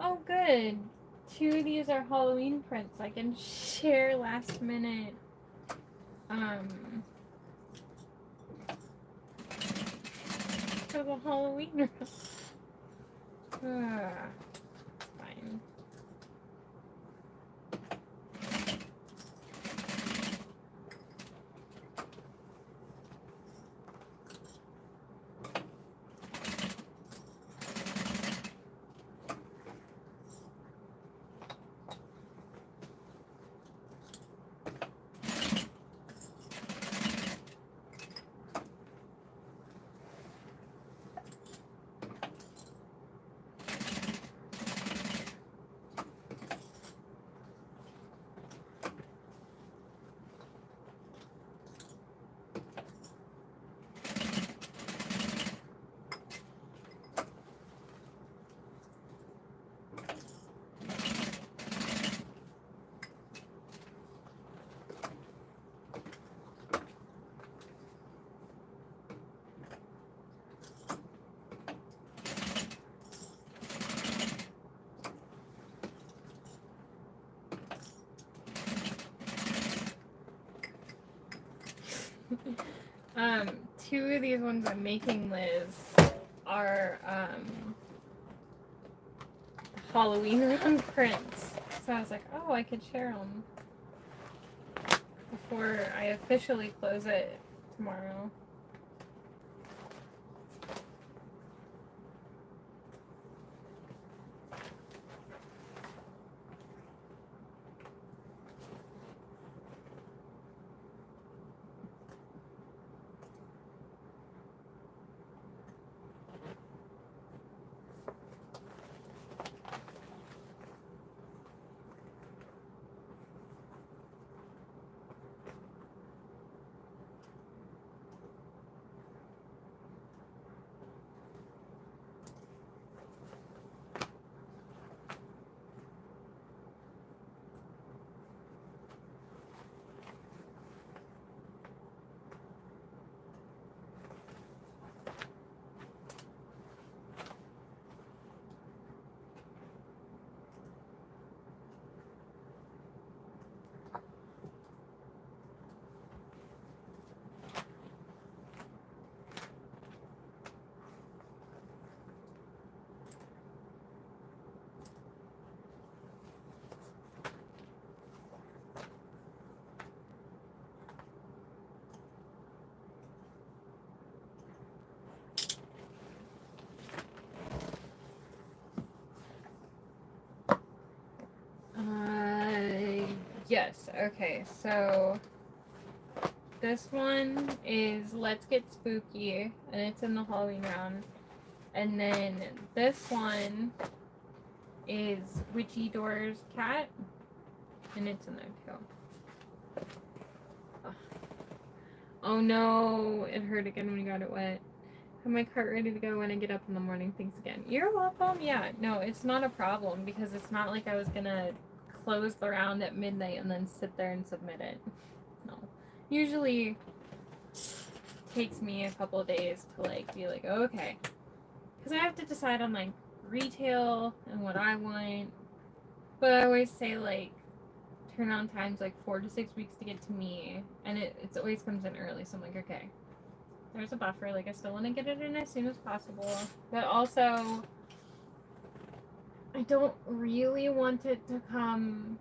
Oh, good. 2 of these are Halloween prints I can share last minute. For the Halloween room. Fine. Two of these ones I'm making, Liz, are Halloween room prints. So I was like, oh, I could share them before I officially close it tomorrow. Yes, okay, so this one is Let's Get Spooky, and it's in the Halloween round. And then this one is Witchy Doors Cat, and it's in there too. Ugh. Oh no, it hurt again when you got it wet. Have my cart ready to go when I get up in the morning. Thanks again. You're welcome. Yeah, no, it's not a problem because it's not like I was gonna close the round at midnight and then sit there and submit it. No. Usually takes me a couple of days to like be like, okay. Because I have to decide on like retail and what I want. But I always say like turnaround time's like 4 to 6 weeks to get to me, and it always comes in early. So I'm like, okay, there's a buffer. Like I still want to get it in as soon as possible, but also I don't really want it to come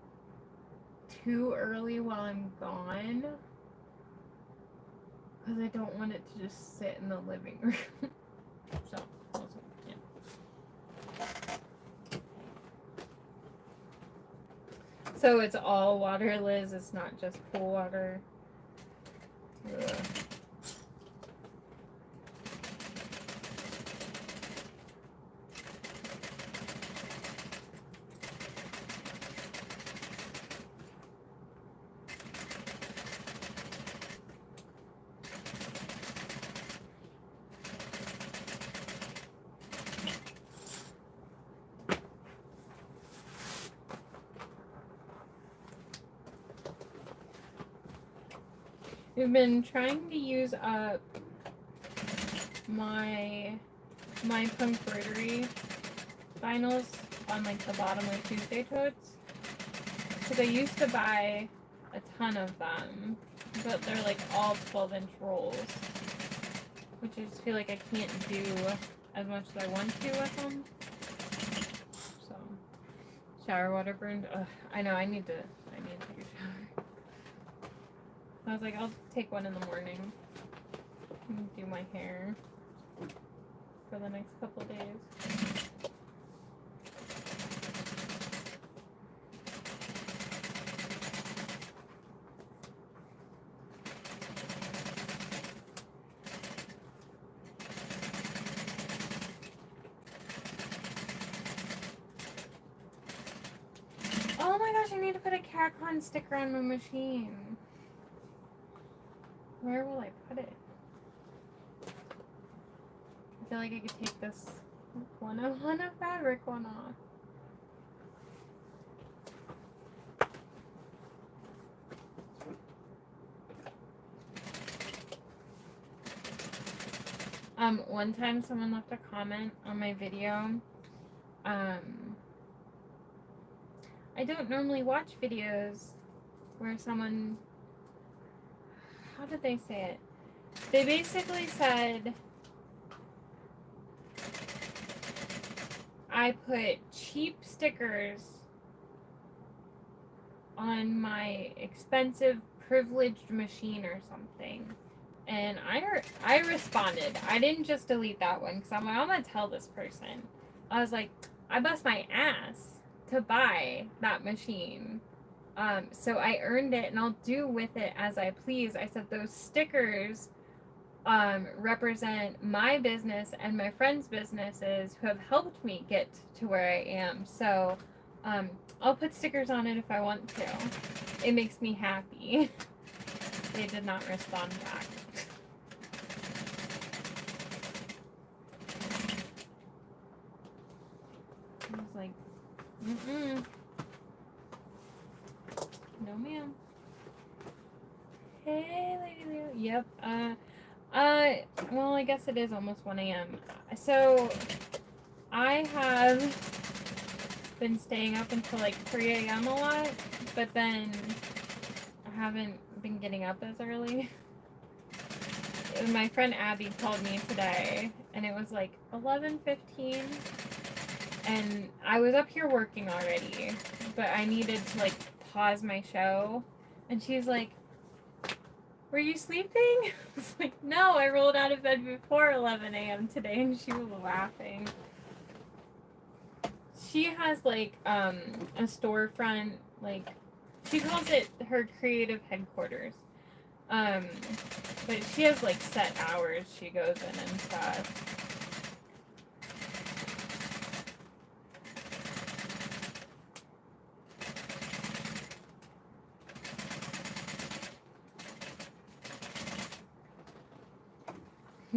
too early while I'm gone, because I don't want it to just sit in the living room. So, also, yeah. So it's all water, Liz. It's not just pool water. Ugh. We've been trying to use up my embroidery vinyls on like the bottom of Tuesday Totes, because I used to buy a ton of them, but they're like all 12-inch rolls, which I just feel like I can't do as much as I want to with them. So shower water burned. Ugh, I know I need to take a shower. I was like, I'll take one in the morning and do my hair for the next couple days. Oh my gosh, I need to put a CatCon sticker on my machine. Where will I put it? I feel like I could take this one of fabric one off. One time someone left a comment on my video. I don't normally watch videos where someone, how did they say it? They basically said I put cheap stickers on my expensive privileged machine or something. And I responded. I didn't just delete that one because I'm like, I'm gonna tell this person. I was like, I bust my ass to buy that machine. So I earned it and I'll do with it as I please. I said those stickers represent my business and my friends' businesses who have helped me get to where I am. So I'll put stickers on it if I want to. It makes me happy. They did not respond back. I was like, mm-mm. No, ma'am. Hey, Lady Leo. Yep. Well, I guess it is almost 1 a.m. So, I have been staying up until like 3 a.m. a lot, but then I haven't been getting up as early. My friend Abby called me today, and it was like 11:15, and I was up here working already, but I needed to like pause my show, and she's like, were you sleeping? I was like, no, I rolled out of bed before 11 a.m. today, and she was laughing. She has like a storefront, like she calls it her creative headquarters. But she has like set hours she goes in and stuff.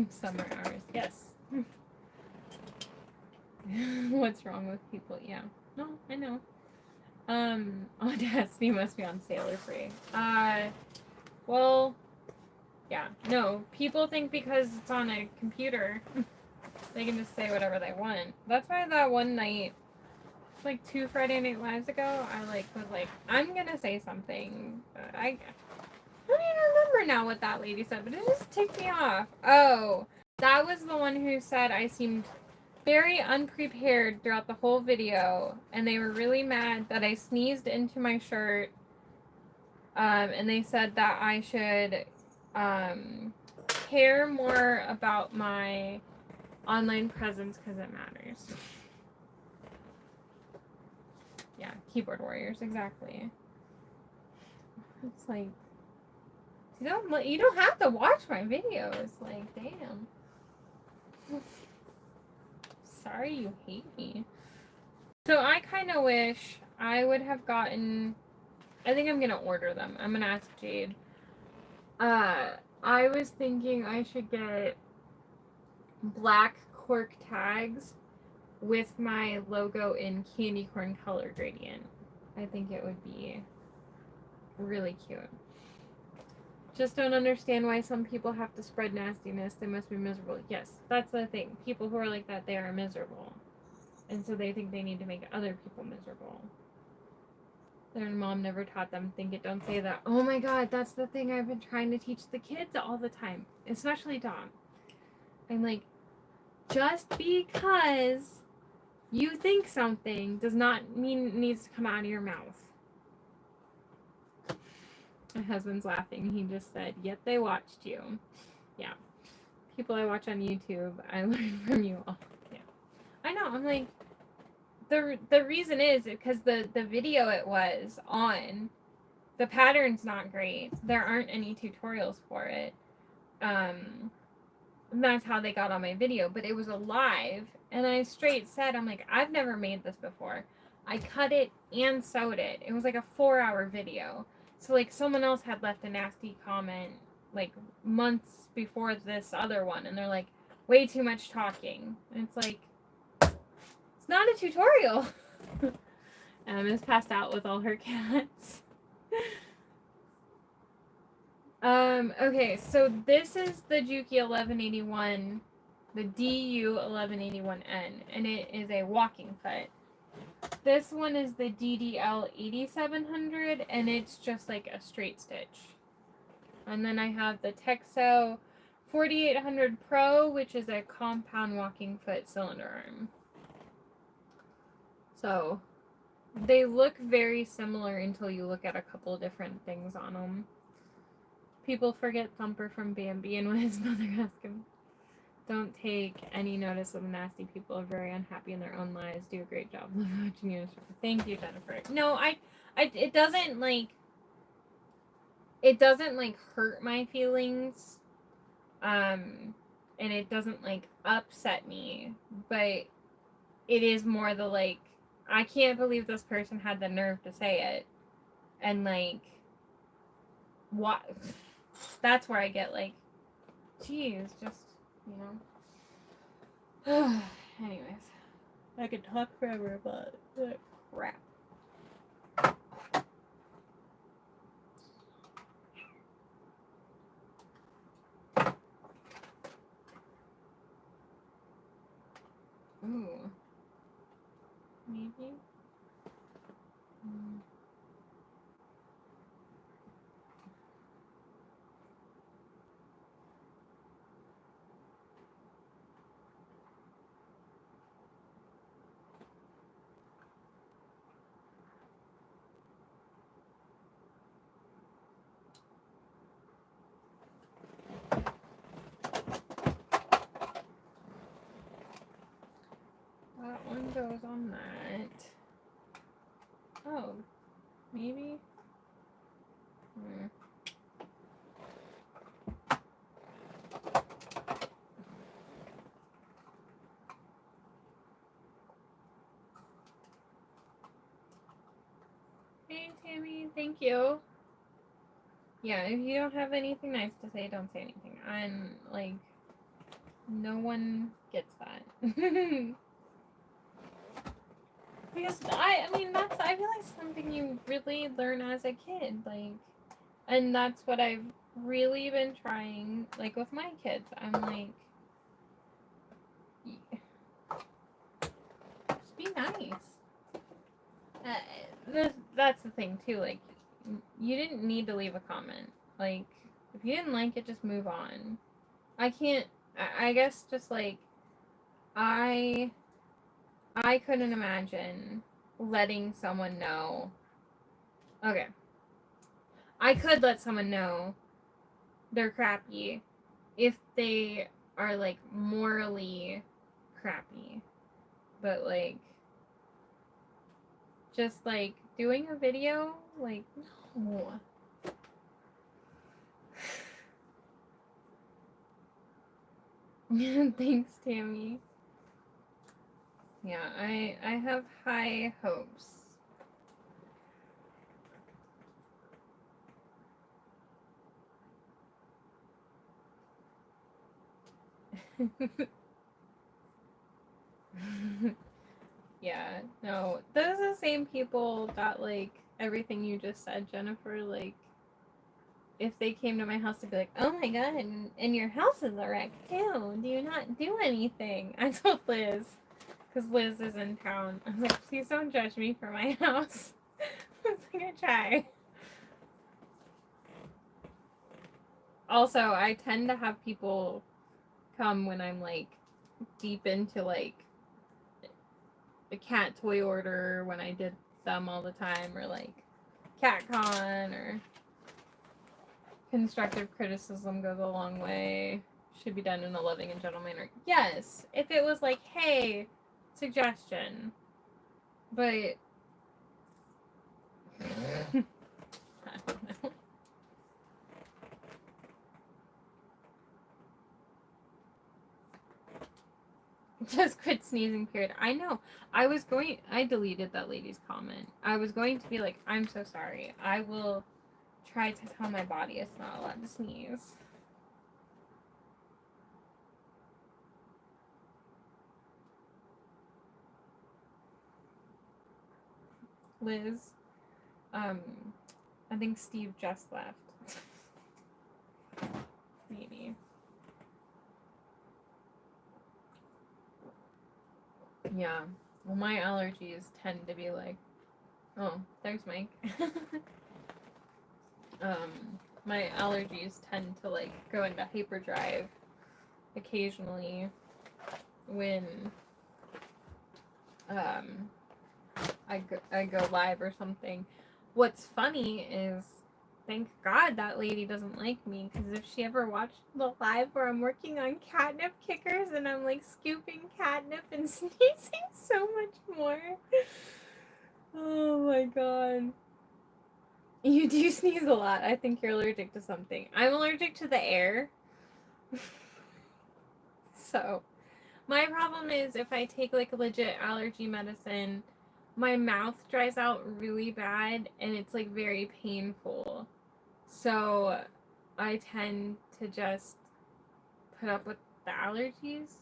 Summer hours, yes. What's wrong with people? Yeah. No, I know. Audacity must be on Sailor Free. Well, yeah. No, people think because it's on a computer, they can just say whatever they want. That's why that one night like 2 Friday Night Lives ago, I like was like, I'm gonna say something. I don't even remember now what that lady said, but it just ticked me off. Oh, that was the one who said I seemed very unprepared throughout the whole video, and they were really mad that I sneezed into my shirt. And they said that I should care more about my online presence because it matters. Yeah, keyboard warriors, exactly. It's like you don't have to watch my videos. Like, damn. Sorry you hate me. So I kind of wish I would have gotten. I think I'm gonna order them. I'm gonna ask Jade. I was thinking I should get black cork tags with my logo in candy corn color gradient. I think it would be really cute. Just don't understand why some people have to spread nastiness. They must be miserable. Yes, that's the thing. People who are like that, they are miserable. And so they think they need to make other people miserable. Their mom never taught them, think it, don't say that. Oh my god, that's the thing I've been trying to teach the kids all the time. Especially Dom. I'm like, just because you think something does not mean it needs to come out of your mouth. My husband's laughing. He just said, yet they watched you. Yeah. People I watch on YouTube, I learn from you all. Yeah. I know, I'm like, the reason is because the video it was on, the pattern's not great. There aren't any tutorials for it. And that's how they got on my video. But it was a live, and I straight said, I'm like, I've never made this before. I cut it and sewed it. It was like a 4-hour video. So like someone else had left a nasty comment like months before this other one, and they're like, way too much talking. And it's like, it's not a tutorial. Emma's passed out with all her cats. Okay, so this is the Juki 1181, the DU 1181N, and it is a walking foot. This one is the DDL 8700, and it's just like a straight stitch. And then I have the Texo 4800 Pro, which is a compound walking foot cylinder arm. So they look very similar until you look at a couple different things on them. People forget Thumper from Bambi and when his mother asked him, don't take any notice of the nasty people are very unhappy in their own lives. Do a great job. Love watching you. Thank you, Jennifer. No, it doesn't like hurt my feelings. And it doesn't like upset me, but it is more the like, I can't believe this person had the nerve to say it. And like, what? That's where I get like, geez, just, you know. Anyways, I could talk forever about crap. Ooh. Maybe? That one goes on that. Oh, maybe? Hey, Tammy, thank you. Yeah, if you don't have anything nice to say, don't say anything. I'm like, no one gets that. Because I mean, I feel like something you really learn as a kid, like, and that's what I've really been trying, like, with my kids. I'm like, just be nice. that's the thing too. Like, you didn't need to leave a comment. Like, if you didn't like it, just move on. I can't. I guess just like I couldn't imagine letting someone know. Okay, I could let someone know they're crappy if they are like morally crappy, but like just like doing a video, like no. Thanks, Tammy. Yeah, I have high hopes. Yeah, no, those are the same people that like everything you just said, Jennifer. Like, if they came to my house, they'd be like, "Oh my god, and your house is a wreck too. Do you not do anything?" I told Liz, because Liz is in town. I was like, "Please don't judge me for my house." I was like, "I try." Also, I tend to have people come when I'm like deep into like the cat toy order when I did them all the time, or like CatCon, or constructive criticism goes a long way. Should be done in a loving and gentle manner. Yes, if it was like, hey, suggestion, but I don't know. Just quit sneezing, period. I know. I deleted that lady's comment. I was going to be like, I'm so sorry. I will try to tell my body it's not allowed to sneeze. Liz, I think Steve just left. Maybe. Yeah. Well, my allergies tend to be like, oh, there's Mike. My allergies tend to like go into hyperdrive occasionally when I go live or something. What's funny is, thank God that lady doesn't like me, because if she ever watched the live where I'm working on catnip kickers and I'm like scooping catnip and sneezing so much more. Oh my god. You do sneeze a lot. I think you're allergic to something. I'm allergic to the air. So, my problem is if I take like a legit allergy medicine, my mouth dries out really bad and it's like very painful. So, I tend to just put up with the allergies.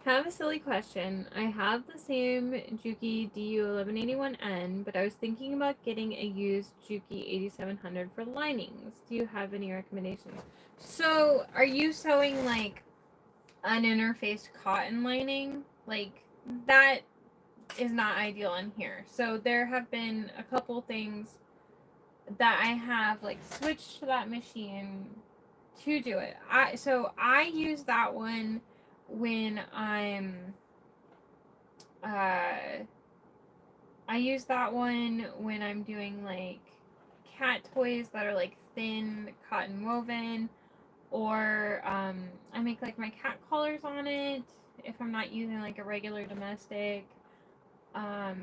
Have a silly question. I have the same Juki DU1181N, but I was thinking about getting a used Juki 8700 for linings. Do you have any recommendations? So, are you sewing like uninterfaced cotton lining? Like, that is not ideal in here. So, there have been a couple things that I have like switched to that machine to do it. I use that one when I'm I use that one when I'm doing like cat toys that are like thin cotton woven, or I make like my cat collars on it if I'm not using like a regular domestic. I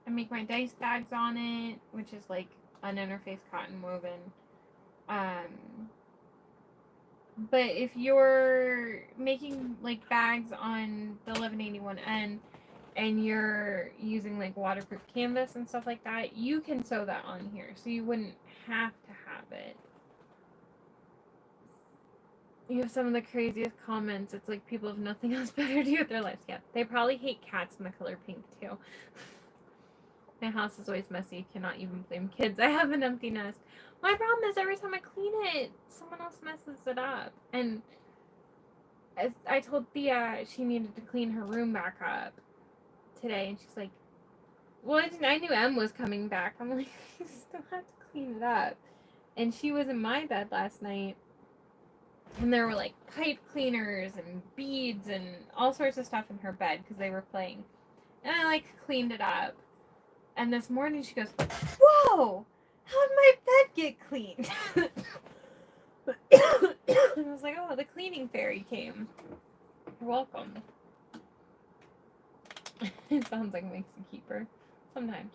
make my dice bags on it, which is like uninterfaced cotton woven. But if you're making like bags on the 1181N and you're using like waterproof canvas and stuff like that, you can sew that on here, so you wouldn't have to have it. You have some of the craziest comments. It's like people have nothing else better to do with their lives. Yeah, they probably hate cats in the color pink too. My house is always messy. Cannot even blame kids. I have an empty nest. My problem is every time I clean it, someone else messes it up. And as I told Thea she needed to clean her room back up today, and she's like, Well, I knew Em was coming back. I'm like, you still have to clean it up. And she was in my bed last night, and there were like pipe cleaners and beads and all sorts of stuff in her bed because they were playing. And I like cleaned it up. And this morning she goes, "Whoa! How did my bed get cleaned?" And I was like, "Oh, the cleaning fairy came. You're welcome." It sounds like makes a keeper. Sometimes.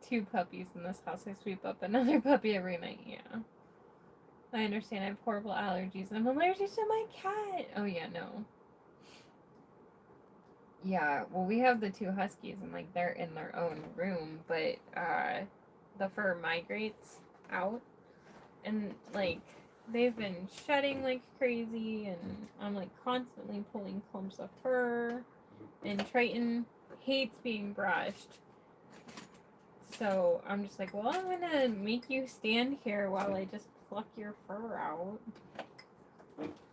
2 puppies in this house. I sweep up another puppy every night. Yeah. I understand I have horrible allergies. I'm allergic to my cat. Oh, yeah, no. Yeah, well, we have the 2 huskies, and, like, they're in their own room, but, the fur migrates out, and, like, they've been shedding like crazy, and I'm, like, constantly pulling clumps of fur, and Triton hates being brushed. So I'm just like, well, I'm gonna make you stand here while I just pluck your fur out.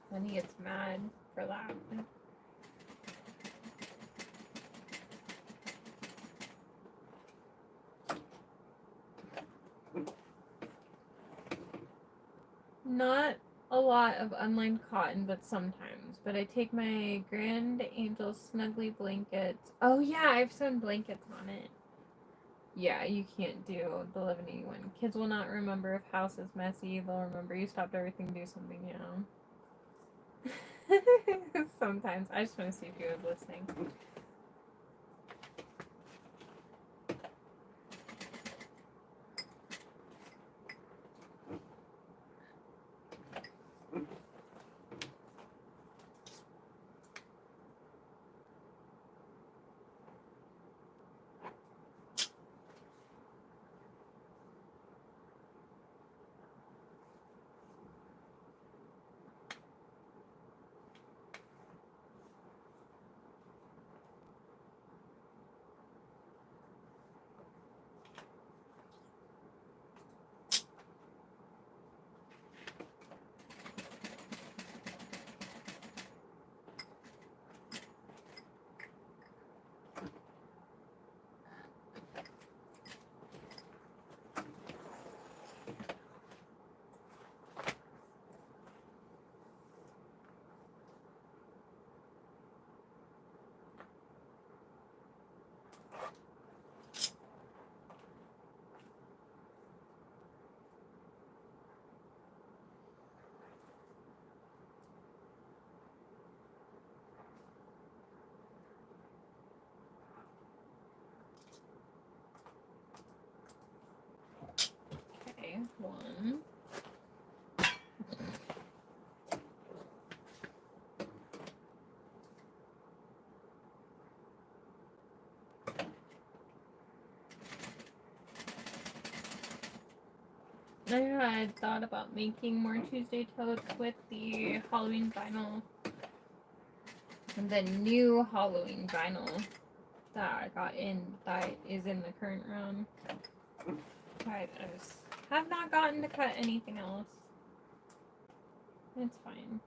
Then he gets mad for that. Not a lot of unlined cotton, but sometimes. But I take my Grand Angel Snuggly blankets. Oh yeah, I have sewn blankets on it. Yeah, you can't do the 1181. Kids will not remember if house is messy. They'll remember you stopped everything to do something, Sometimes. I just want to see if you was listening. Okay, 1. I had thought about making more Tuesday totes with the Halloween vinyl. And the new Halloween vinyl that I got in, that is in the current round. But I just have not gotten to cut anything else. It's fine.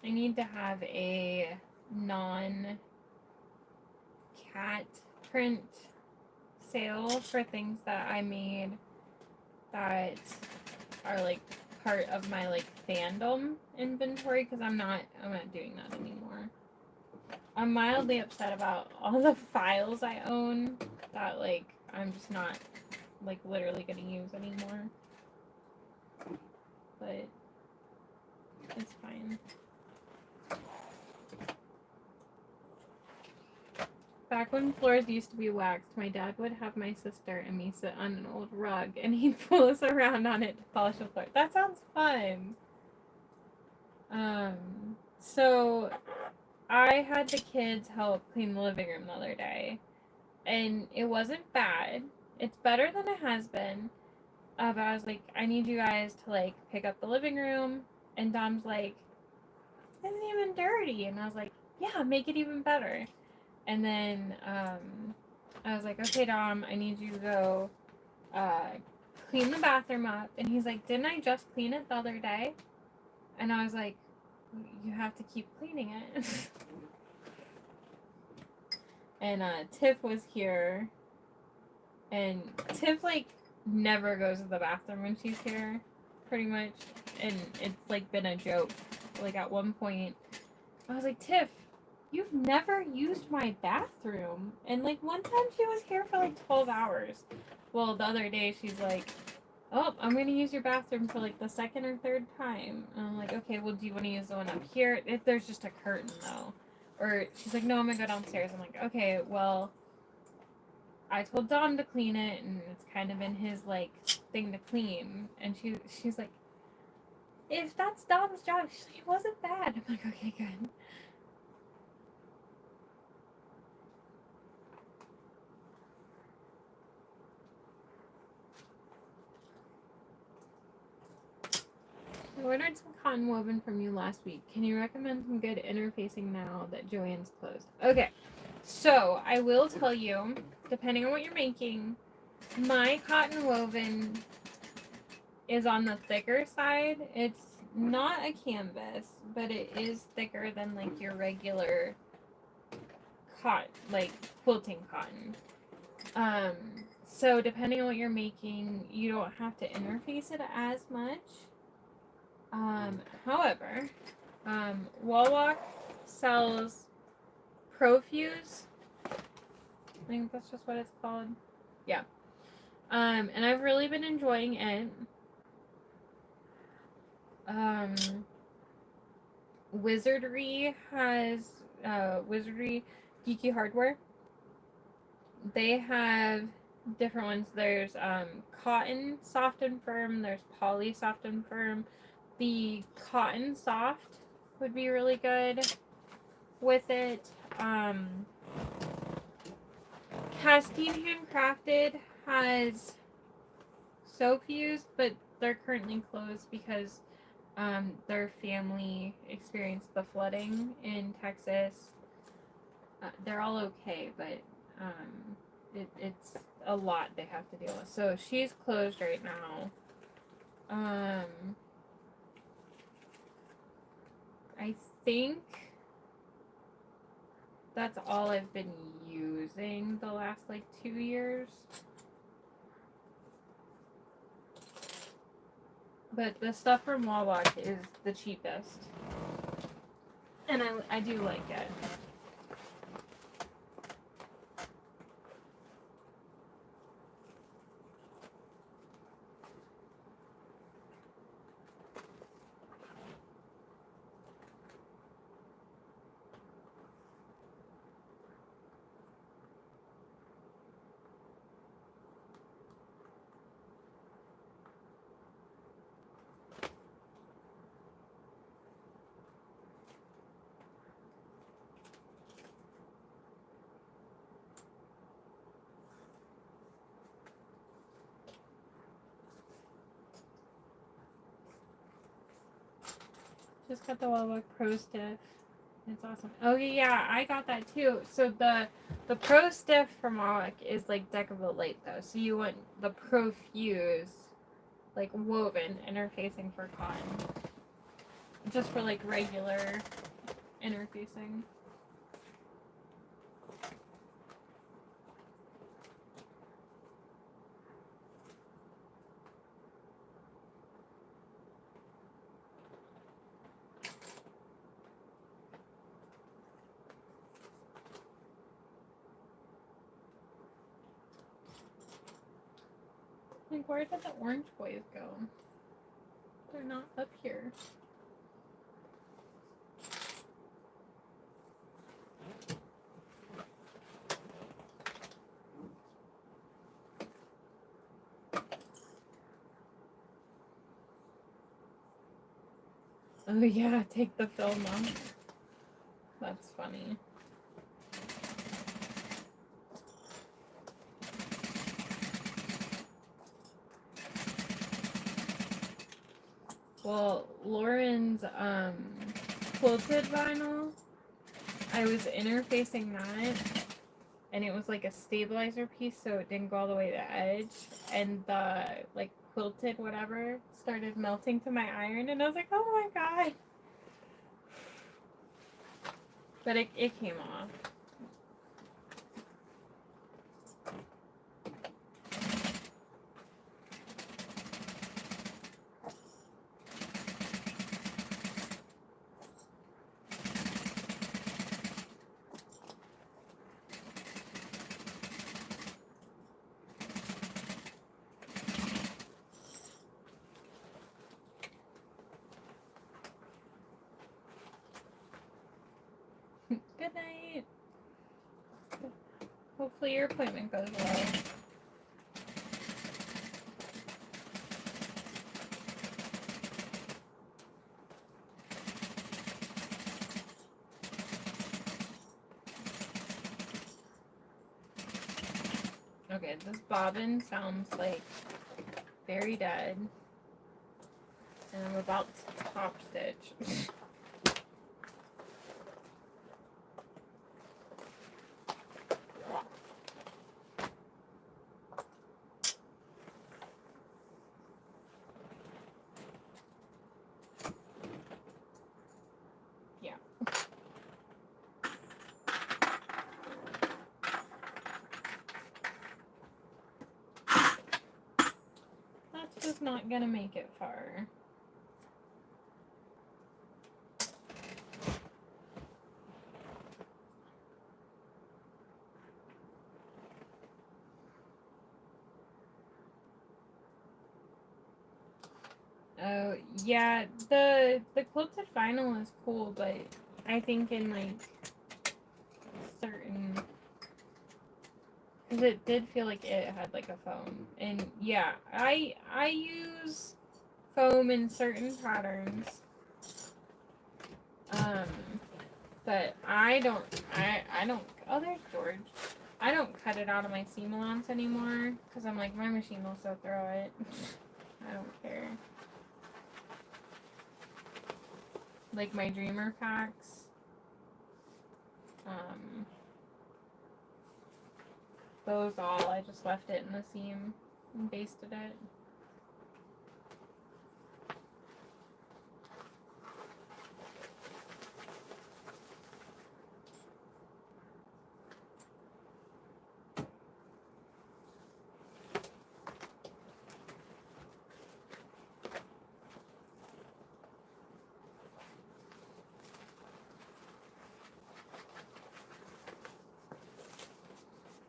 I need to have a non-cat print sale for things that I made that are like part of my like fandom inventory, because I'm not doing that anymore. I'm mildly upset about all the files I own that like I'm just not like literally gonna use anymore. But it's fine. Back when floors used to be waxed, my dad would have my sister and me sit on an old rug, and he'd pull us around on it to polish the floor. That sounds fun. So I had the kids help clean the living room the other day, and it wasn't bad. It's better than it has been. But I was like, I need you guys to like pick up the living room, and Dom's like, it isn't even dirty, and I was like, yeah, make it even better. And then I was like, okay, Dom, I need you to go clean the bathroom up. And he's like, didn't I just clean it the other day? And I was like, you have to keep cleaning it. And Tiff was here. And Tiff, like, never goes to the bathroom when she's here, pretty much. And it's, like, been a joke. Like, at one point, I was like, Tiff, you've never used my bathroom. And, like, one time she was here for, like, 12 hours. Well, the other day, she's like, oh, I'm going to use your bathroom for, like, the second or third time. And I'm like, okay, well, do you want to use the one up here? If there's just a curtain, though. Or she's like, no, I'm going to go downstairs. I'm like, okay, well, I told Dom to clean it, and it's kind of been his, like, thing to clean. And she's like, if that's Dom's job, she's like, it wasn't bad. I'm like, okay, good. I ordered some cotton woven from you last week. Can you recommend some good interfacing now that Joann's closed? Okay, so I will tell you, depending on what you're making, my cotton woven is on the thicker side. It's not a canvas, but it is thicker than like your regular cotton, like quilting cotton. So depending on what you're making, you don't have to interface it as much. However, Wallwalk sells Profuse. I think that's just what it's called. Yeah. And I've really been enjoying it. Wizardry has Wizardry Geeky Hardware. They have different ones. There's cotton soft and firm. There's poly soft and firm. The cotton soft would be really good with it. Castine Handcrafted has Sofuse, but they're currently closed because their family experienced the flooding in Texas. They're all okay, but it's a lot they have to deal with. So she's closed right now. I think that's all I've been using the last like 2 years. But the stuff from Wallwalk is the cheapest. And I do like it. Just got the Wallwalk Pro Stiff. It's awesome. Oh yeah, I got that too. So the Pro Stiff from Wallwalk is like Decaville Light though. So you want the Pro Fuse, like woven interfacing for cotton. Just for like regular interfacing. Like, where did the orange boys go? They're not up here. Oh yeah, take the film off. That's funny. Well, Lauren's quilted vinyl, I was interfacing that, and it was like a stabilizer piece, so it didn't go all the way to the edge, and the like quilted whatever started melting to my iron, and I was like, oh my god. But it came off. Good night. Hopefully your appointment goes well. Okay, this bobbin sounds like very dead. And I'm about to top stitch. That's just not gonna make it far. Oh yeah, the quilted vinyl is cool, but I think in like certain, because it did feel like it had like a foam, and yeah, I use foam in certain patterns, but I don't. Oh, there's George. I don't cut it out of my seam allowance anymore because I'm like, my machine will still throw it. I don't care. Like my dreamer packs. Those all, I just left it in the seam and basted it.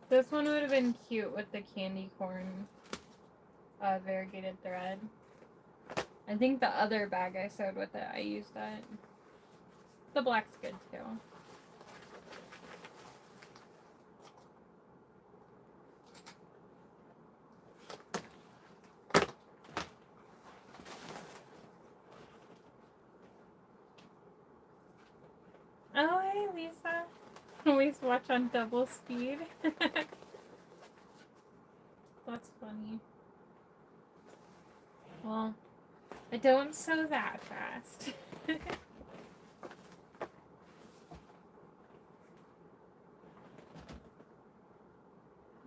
This one would have been cute with the candy corn variegated thread. I think the other bag I sewed with it, I used that. The black's good too. Oh, hey Lisa. Always watch on double speed. That's funny. Well, I don't sew that fast.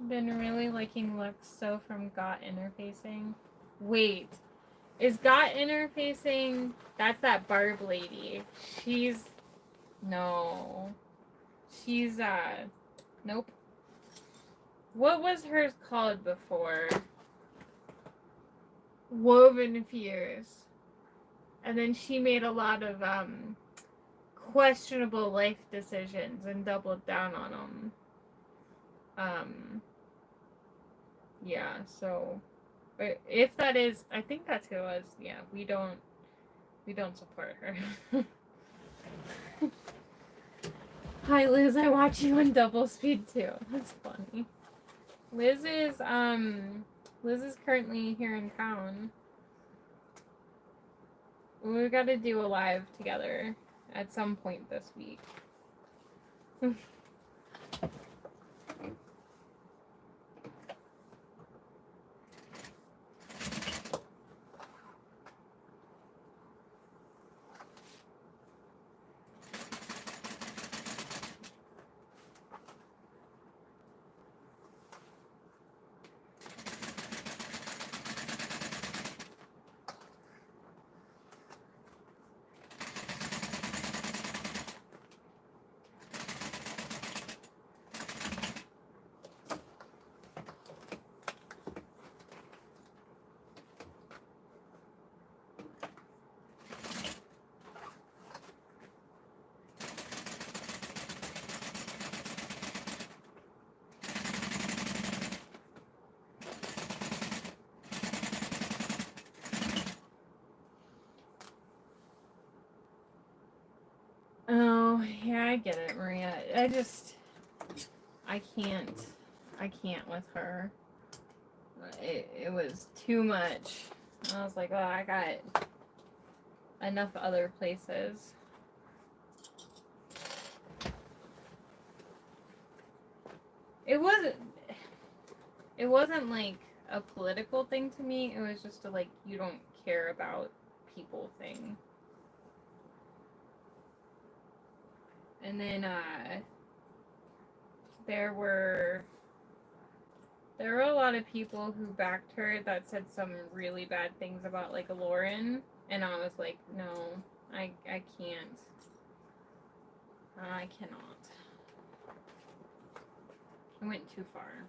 Been really liking looks sew from Got Interfacing. Wait, is Got Interfacing? That's that Barb lady. No. She's nope. What was hers called before? Woven Fierce. And then she made a lot of questionable life decisions and doubled down on them. Yeah, so if that is, I think that's who it was. Yeah, we don't support her. Hi Liz, I watch you on double speed too. That's funny. Liz is currently here in town. We've got to do a live together at some point this week. I get it, Maria. I can't with her. It was too much. I was like, oh, I got enough other places. It wasn't like a political thing to me. It was just a like, you don't care about people thing. And then there were a lot of people who backed her that said some really bad things about like Lauren, and I was like, no, I can't. I cannot. I went too far.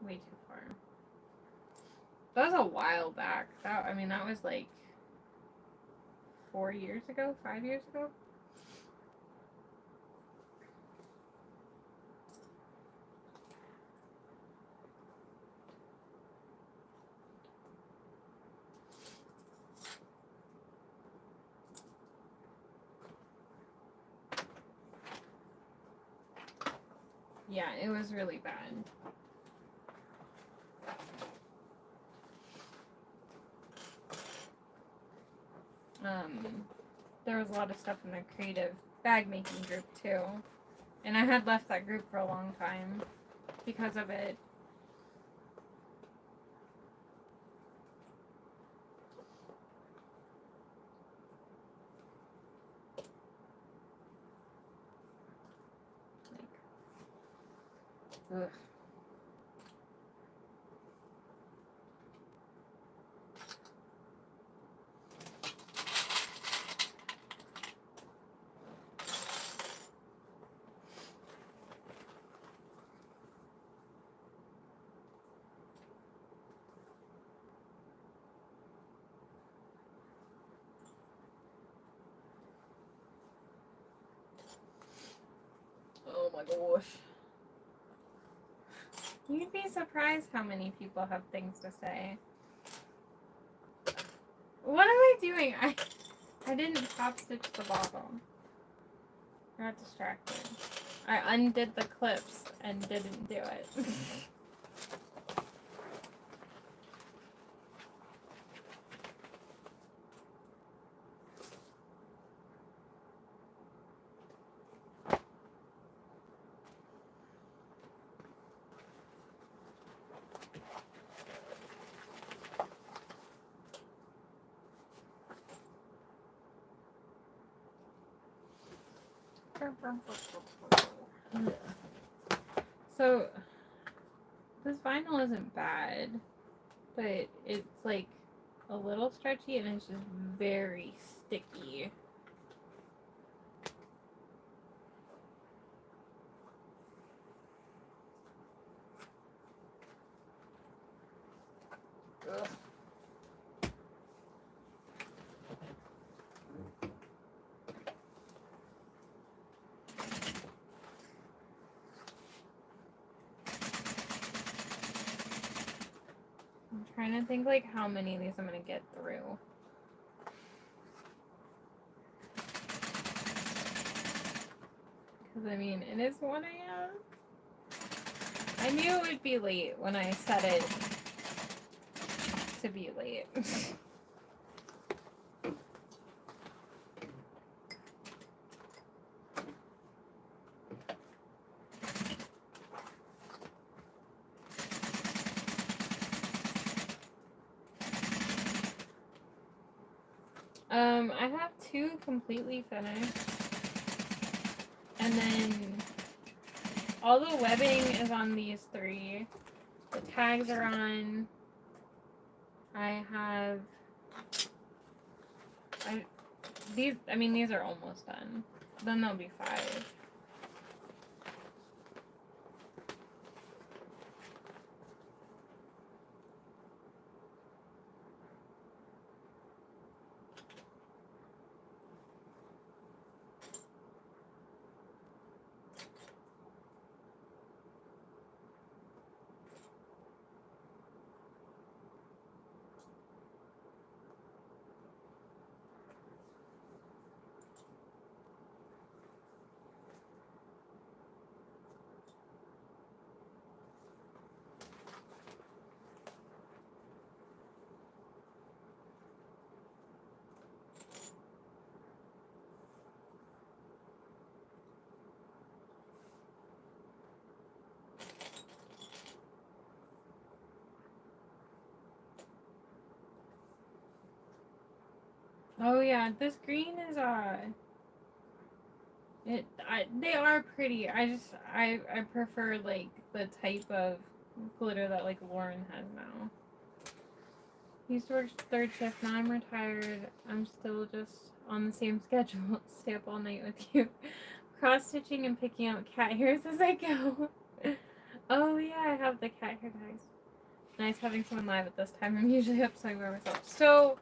Way too far. That was a while back. That was like 4 years ago, 5 years ago. Yeah, it was really bad. There was a lot of stuff in the creative bag making group too. And I had left that group for a long time because of it. Ugh. Oh my gosh. You'd be surprised how many people have things to say. What am I doing? I didn't top stitch the bottle. I got distracted. I undid the clips and didn't do it. So, this vinyl isn't bad, but it's like a little stretchy and it's just very sticky. Ugh. I'm trying to think like how many of these I'm gonna get through. Because I mean, it is 1 a.m. I knew it would be late when I set it to be late. I have 2 completely finished. And then all the webbing is on these 3. The tags are on. These are almost done. Then there'll be 5. Oh yeah, this green is they are pretty. I prefer like the type of glitter that like Lauren has now. Used to work third shift, now I'm retired. I'm still just on the same schedule. Stay up all night with you. Cross stitching and picking out cat hairs as I go. Oh yeah, I have the cat hair guys. Nice having someone live at this time. I'm usually up sewing by myself. So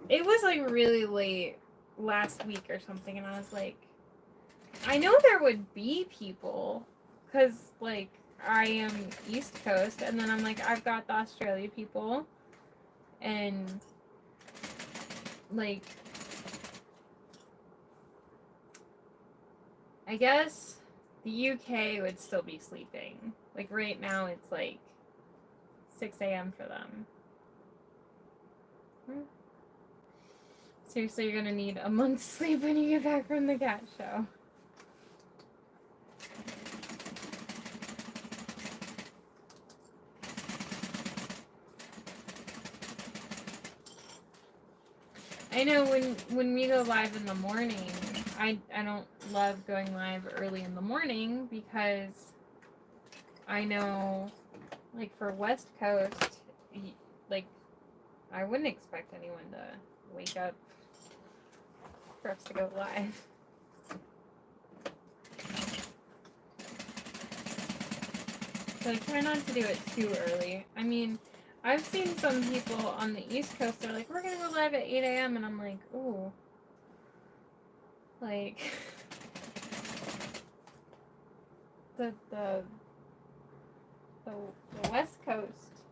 it was like really late last week or something, and I was like, I know there would be people, cause like I am East Coast, and then I'm like I've got the Australia people, and like I guess the UK would still be sleeping. Like right now, it's like 6 a.m. for them. Seriously, you're gonna need a month's sleep when you get back from the cat show. I know when we go live in the morning, I don't love going live early in the morning because I know, like for West Coast, like I wouldn't expect anyone to wake up for us to go live. So I try not to do it too early. I mean, I've seen some people on the East Coast, they're like, we're gonna go live at 8 a.m. and I'm like, ooh. Like, the West Coast,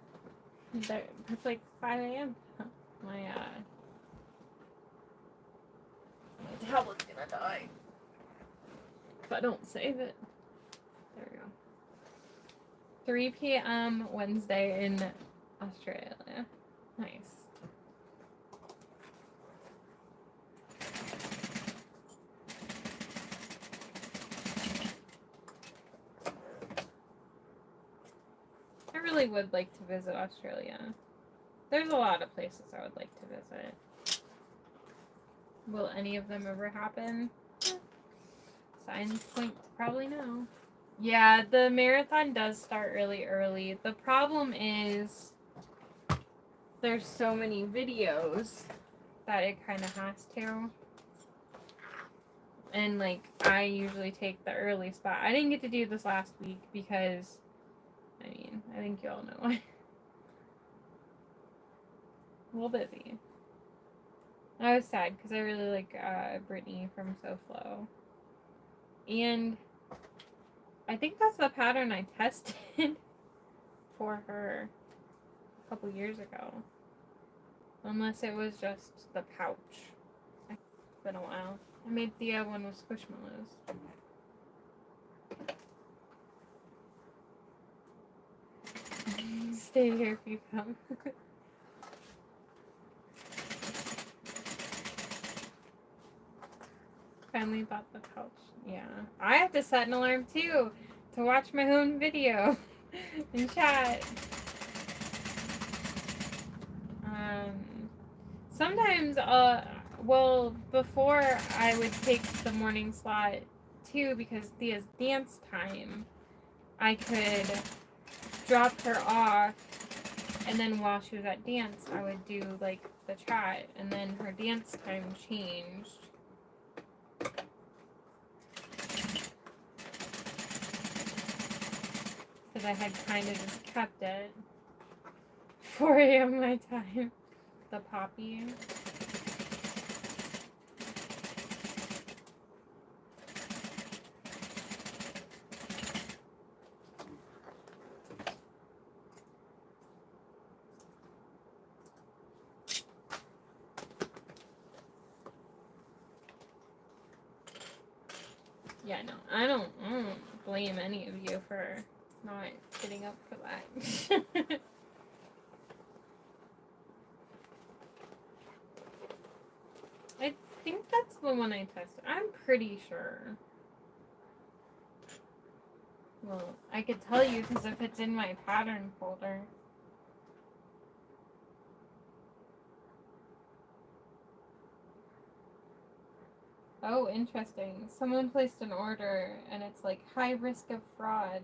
it's like 5 a.m. My, my tablet's gonna die if I don't save it. There we go. 3 p.m. Wednesday in Australia. Nice. I really would like to visit Australia. There's a lot of places I would like to visit. Will any of them ever happen? Signs point to probably no. Yeah, the marathon does start really early. The problem is there's so many videos that it kind of has to. And like I usually take the early spot. I didn't get to do this last week because I mean, I think you all know why. A little busy. I was sad because I really like Brittany from SoFlo. And I think that's the pattern I tested for her a couple years ago. Unless it was just the pouch. It's been a while. I made the one with squishmallows. Stay here if you come. Finally bought the pouch. Yeah. I have to set an alarm too to watch my own video and chat. Sometimes, well, before I would take the morning slot too because Thea's dance time, I could drop her off, and then while she was at dance, I would do like the chat, and then her dance time changed. Because I had kind of just kept it 4 a.m. my time. The poppy. Yeah, no, I don't blame any of you for not getting up for that. I think that's the one I tested. I'm pretty sure. Well, I could tell you because if it's in my pattern folder. Oh, interesting. Someone placed an order and it's like high risk of fraud.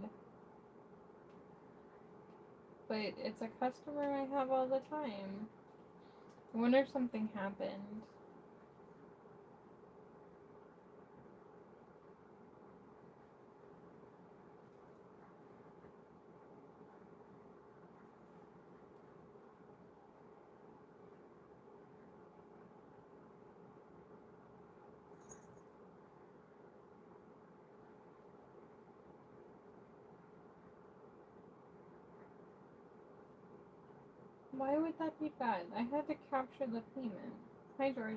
But it's a customer I have all the time. I wonder if something happened. Why would that be bad? I had to capture the payment. Hi, George.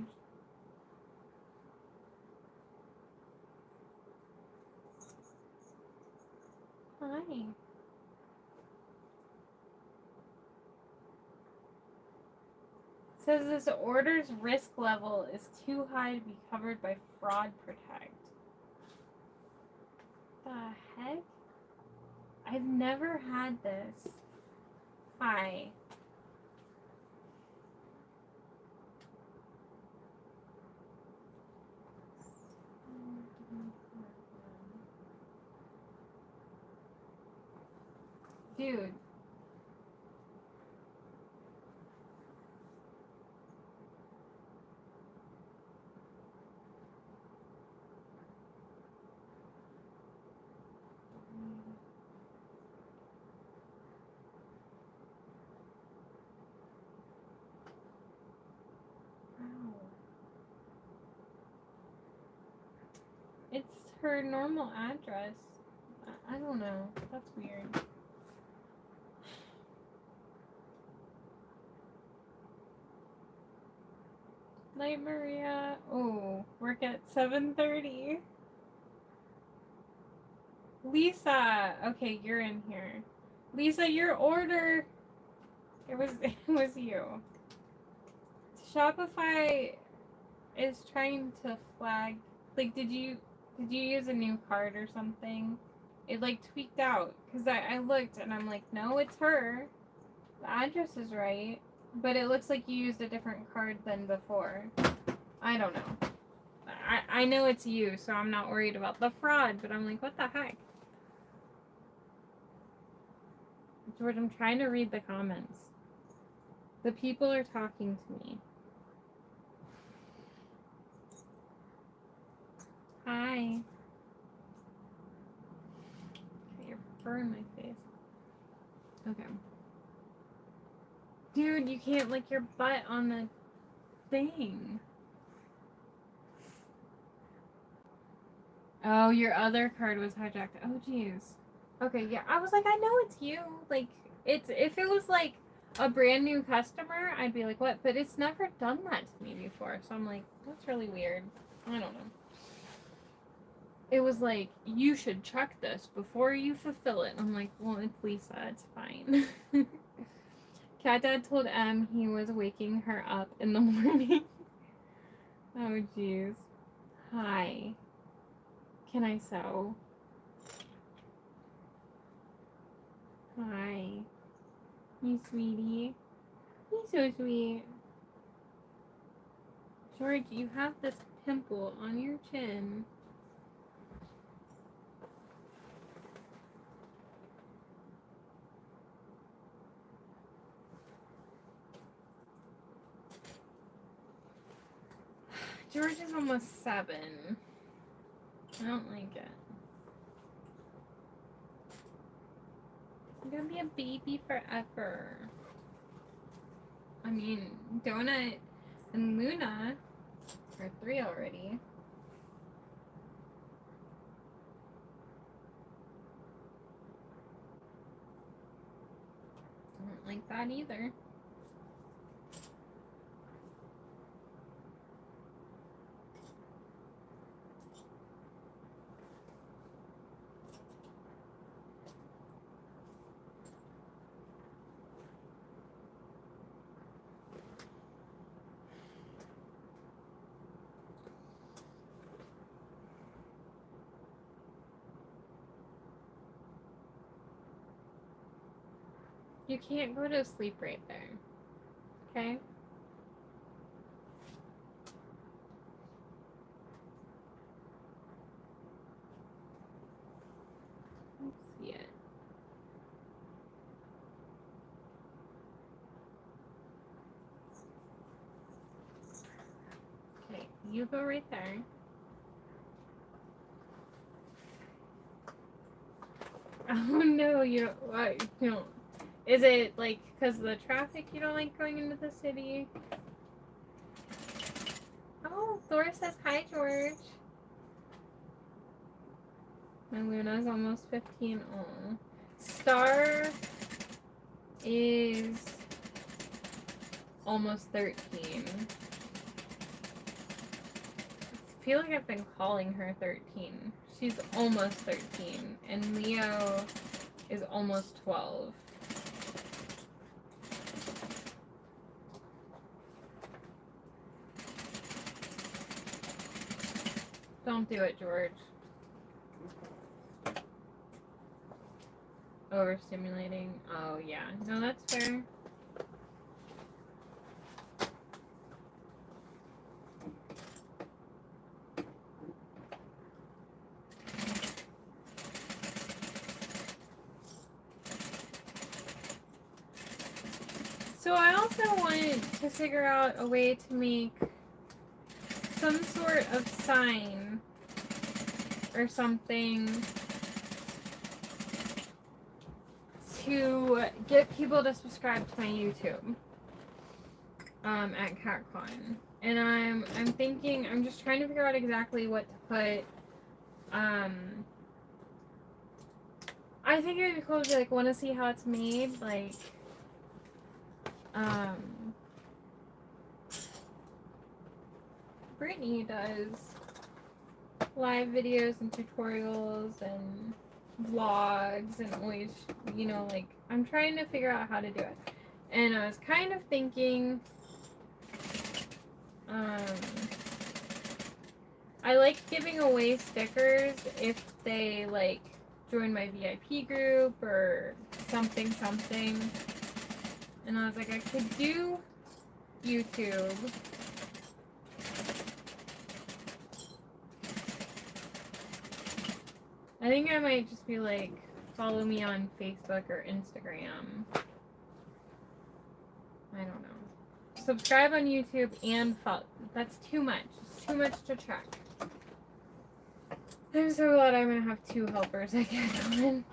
Hi. Says this order's risk level is too high to be covered by Fraud Protect. The heck? I've never had this. Hi. Dude. Wow. It's her normal address. I don't know. That's weird. Night, Maria. Oh, work at 7:30. Lisa. Okay, you're in here. Lisa, your order. It was you. Shopify is trying to flag. Like, did you use a new card or something? It like tweaked out because I looked and I'm like, no, it's her. The address is right, but it looks like you used a different card than before. I don't know. I know it's you, so I'm not worried about the fraud, but I'm like, what the heck? George, I'm trying to read the comments. The people are talking to me. Hi. Okay, you're fur in my face. Okay. Dude, you can't lick your butt on the thing. Oh, your other card was hijacked. Oh, jeez. Okay, yeah. I was like, I know it's you. Like, it's if it was like a brand new customer, I'd be like, what? But it's never done that to me before. So I'm like, that's really weird. I don't know. It was like, you should check this before you fulfill it. I'm like, well, it's Lisa. It's fine. Cat Dad told Em he was waking her up in the morning. Oh, jeez. Hi. Can I sew? Hi. You sweetie. You're so sweet. George, you have this pimple on your chin. George is almost 7. I don't like it. I'm gonna be a baby forever. I mean, Donut and Luna are 3 already. I don't like that either. You can't go to sleep right there. Okay? You go right there. Oh no, you don't. Is it like because of the traffic you don't like going into the city? Oh, Thor says hi, George. And Luna's almost 15. Oh. Star is almost 13. I feel like I've been calling her 13. She's almost 13. And Leo is almost 12. Don't do it, George. Overstimulating. Oh, yeah. No, that's fair. So I also wanted to figure out a way to make some sort of sign or something to get people to subscribe to my YouTube at CatCon. And I'm thinking, I'm just trying to figure out exactly what to put. I think it would be cool to like want to see how it's made, like Brittany does live videos and tutorials and vlogs and always, you know, like I'm trying to figure out how to do it. And I was kind of thinking, I like giving away stickers if they like join my VIP group or something. And I was like, I could do YouTube. I think I might just be like, follow me on Facebook or Instagram. I don't know. Subscribe on YouTube and follow. That's too much. It's too much to track. I'm so glad I'm gonna have 2 helpers at CatCon.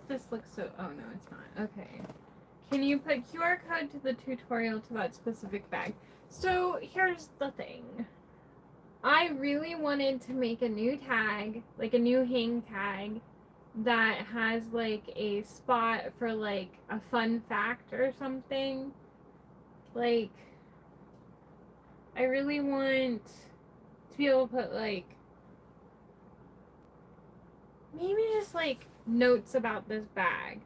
This looks so. Oh no, it's not. Okay. Can you put QR code to the tutorial to that specific bag? So here's the thing. I really wanted to make a new tag, like a new hang tag, that has like a spot for like a fun fact or something. Like, I really want to be able to put like, maybe just like notes about this bag.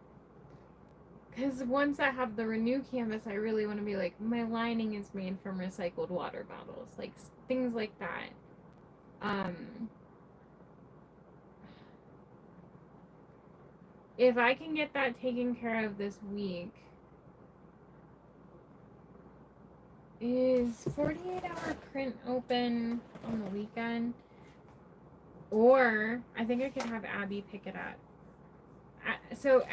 Because once I have the Renew canvas, I really want to be like, my lining is made from recycled water bottles. Like, things like that. If I can get that taken care of this week, is 48-hour print open on the weekend? Or, I think I could have Abby pick it up. So,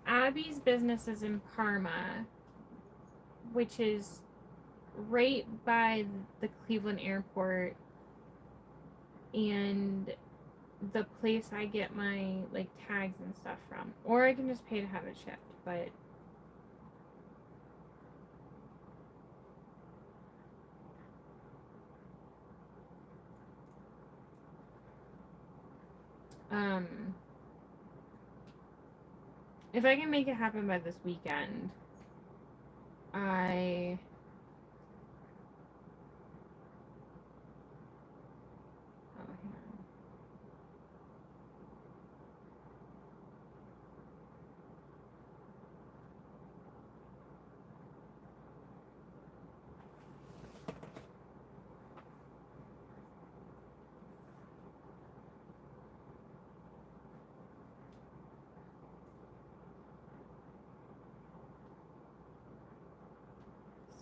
Abby's business is in Parma, which is right by the Cleveland airport and the place I get my like tags and stuff from. Or I can just pay to have it shipped, but if I can make it happen by this weekend, I hang on.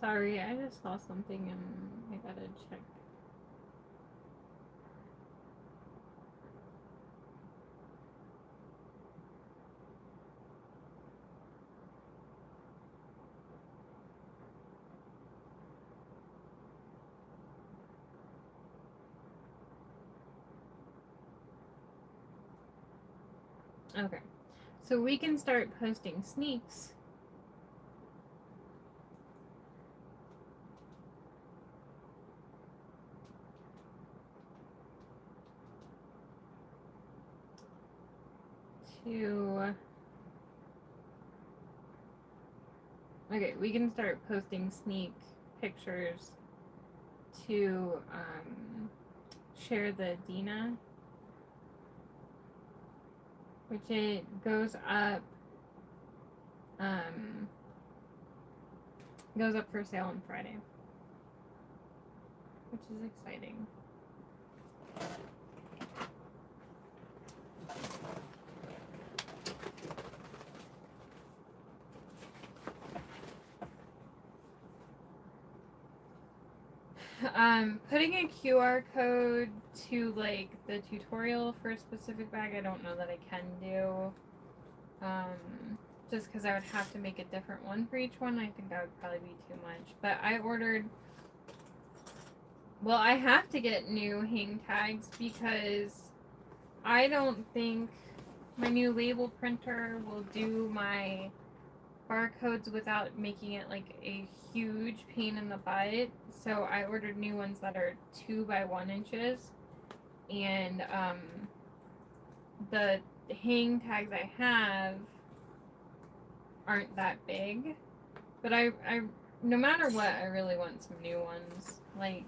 Sorry, I just saw something and I gotta check. Okay, so we can start posting sneaks. Okay, we can start posting sneak pictures to share the Dina, which it goes up for sale on Friday, which is exciting. Putting a QR code to like the tutorial for a specific bag, I don't know that I can do. Just because I would have to make a different one for each one. I think that would probably be too much. But I ordered. Well, I have to get new hang tags because I don't think my new label printer will do my barcodes without making it like a huge pain in the butt. So I ordered new ones that are 2 by 1 inches, and the hang tags I have aren't that big. But I no matter what, I really want some new ones. Like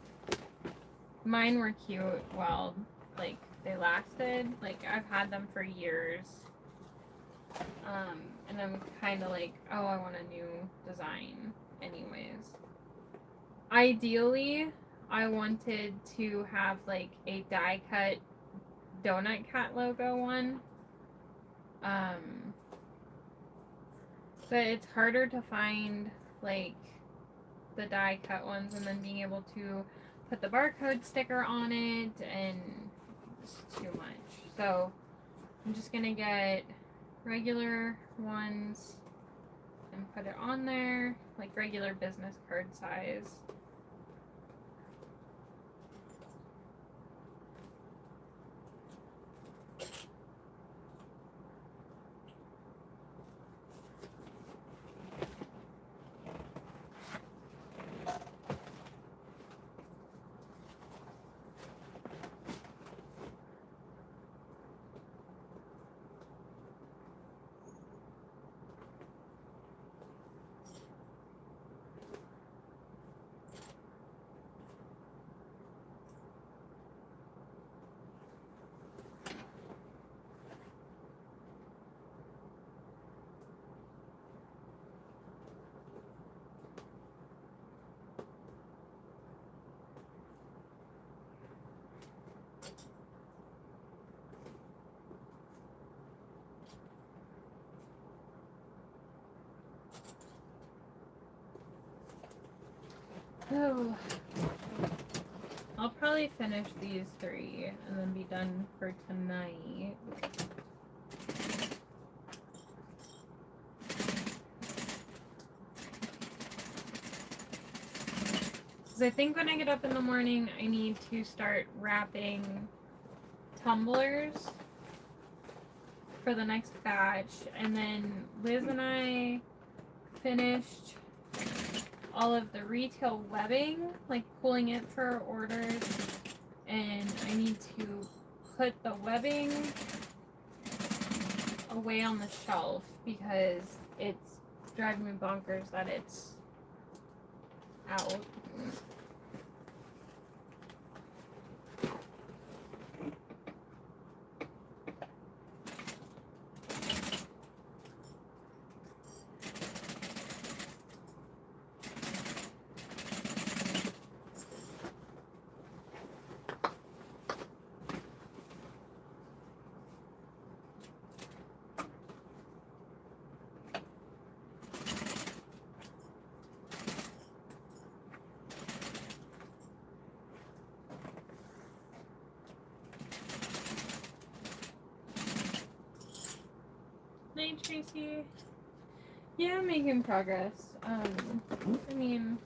mine were cute. Well, like they lasted. Like I've had them for years. And I'm kind of like, oh, I want a new design anyways. Ideally, I wanted to have like a die cut donut cat logo one. But it's harder to find like the die cut ones and then being able to put the barcode sticker on it, and it's too much. So I'm just gonna get regular ones and put it on there, like regular business card size. Oh, I'll probably finish these 3 and then be done for tonight. Because I think when I get up in the morning, I need to start wrapping tumblers for the next batch. And then Liz and I finished all of the retail webbing, like pulling it for orders, and I need to put the webbing away on the shelf because it's driving me bonkers that it's out. Tracy. Yeah, I'm making progress. I mean,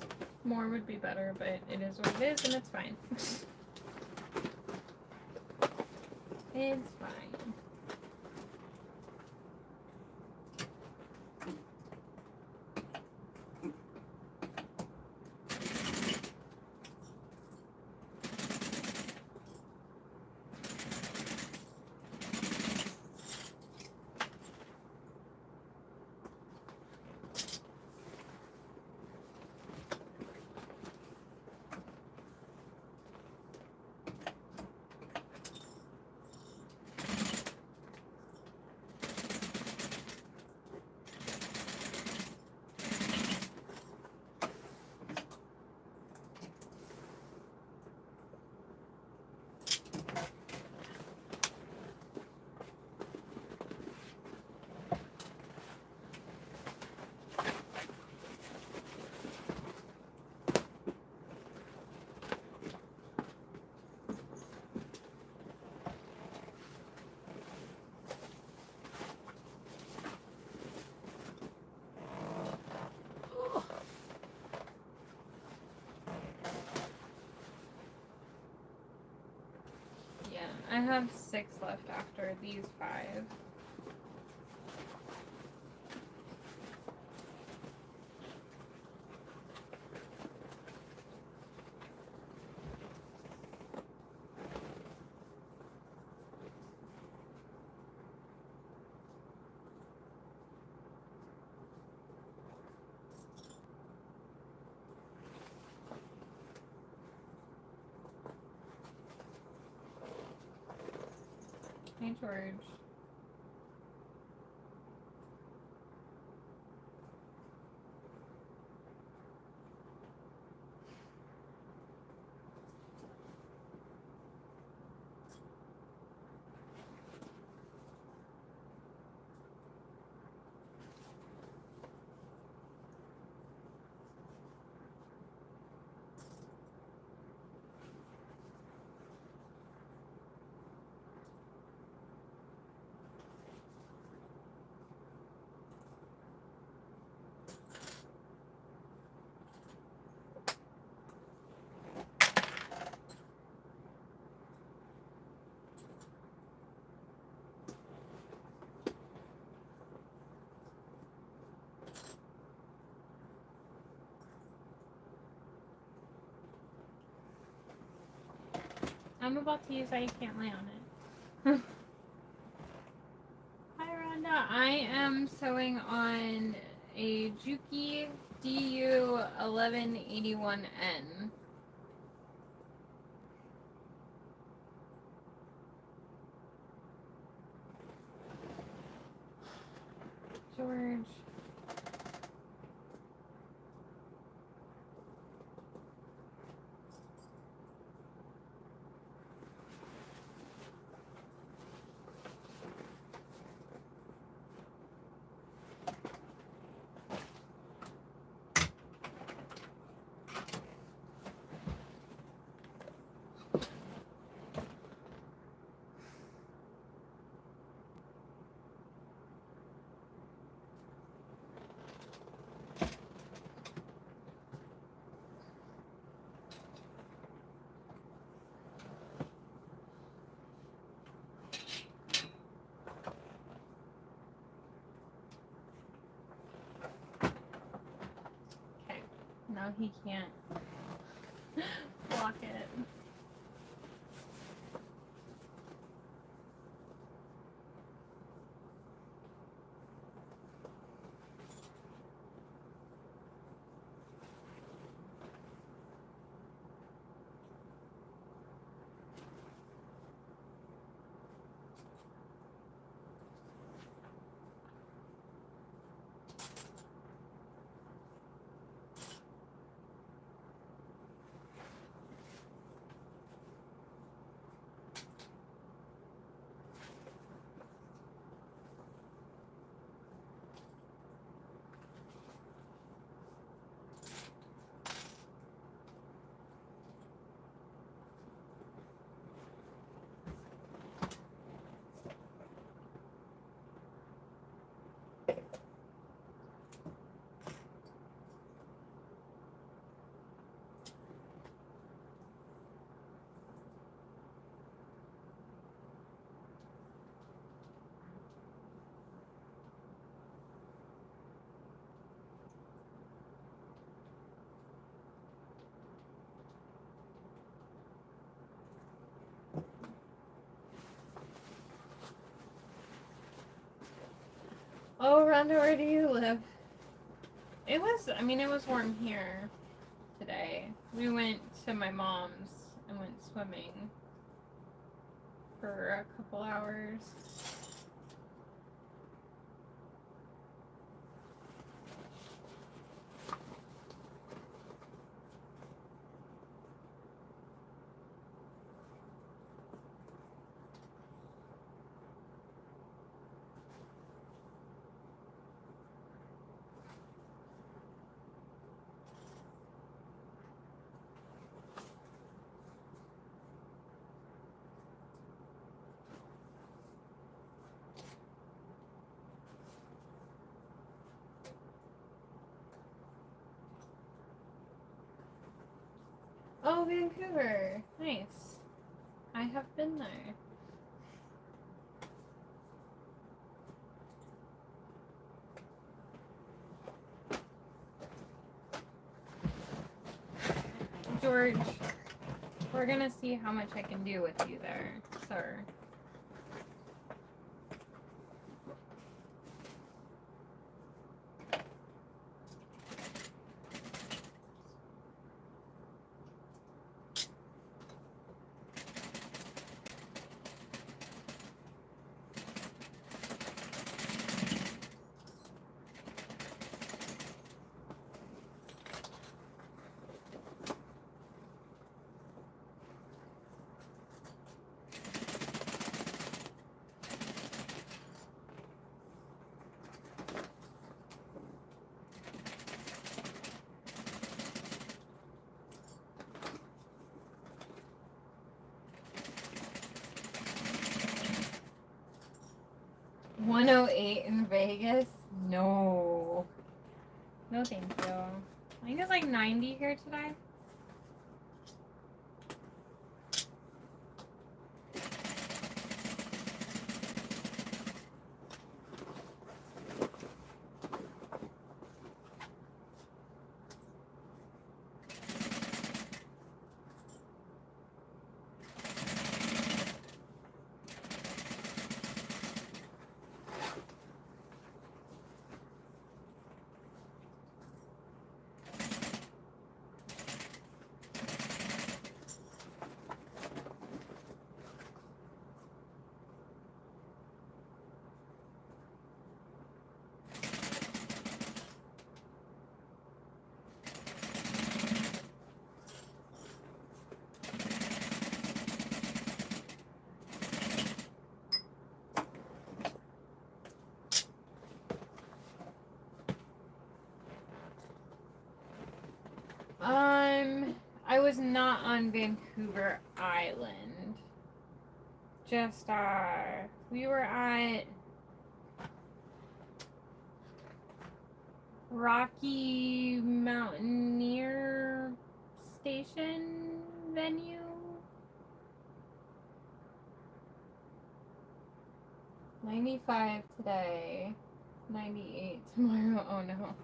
more would be better, but it is what it is, and it's fine. It's fine. Yeah, I have 6 left after these 5. Hey, George. I'm about to use I can't lay on it. Hi, Rhonda. I am sewing on a Juki DU 1181N. George. Okay. Now he can't block it. Oh, Rhonda, where do you live? It was warm here today. We went to my mom's and went swimming for a couple hours. Oh, Vancouver. Nice. I have been there. George, we're gonna see how much I can do with you there, sir. $108 in Vegas? No. No, thank you. I think it's like 90 here today. I was not on Vancouver Island. Just, we were at Rocky Mountaineer Station venue. $95 today, $98 tomorrow. Oh no.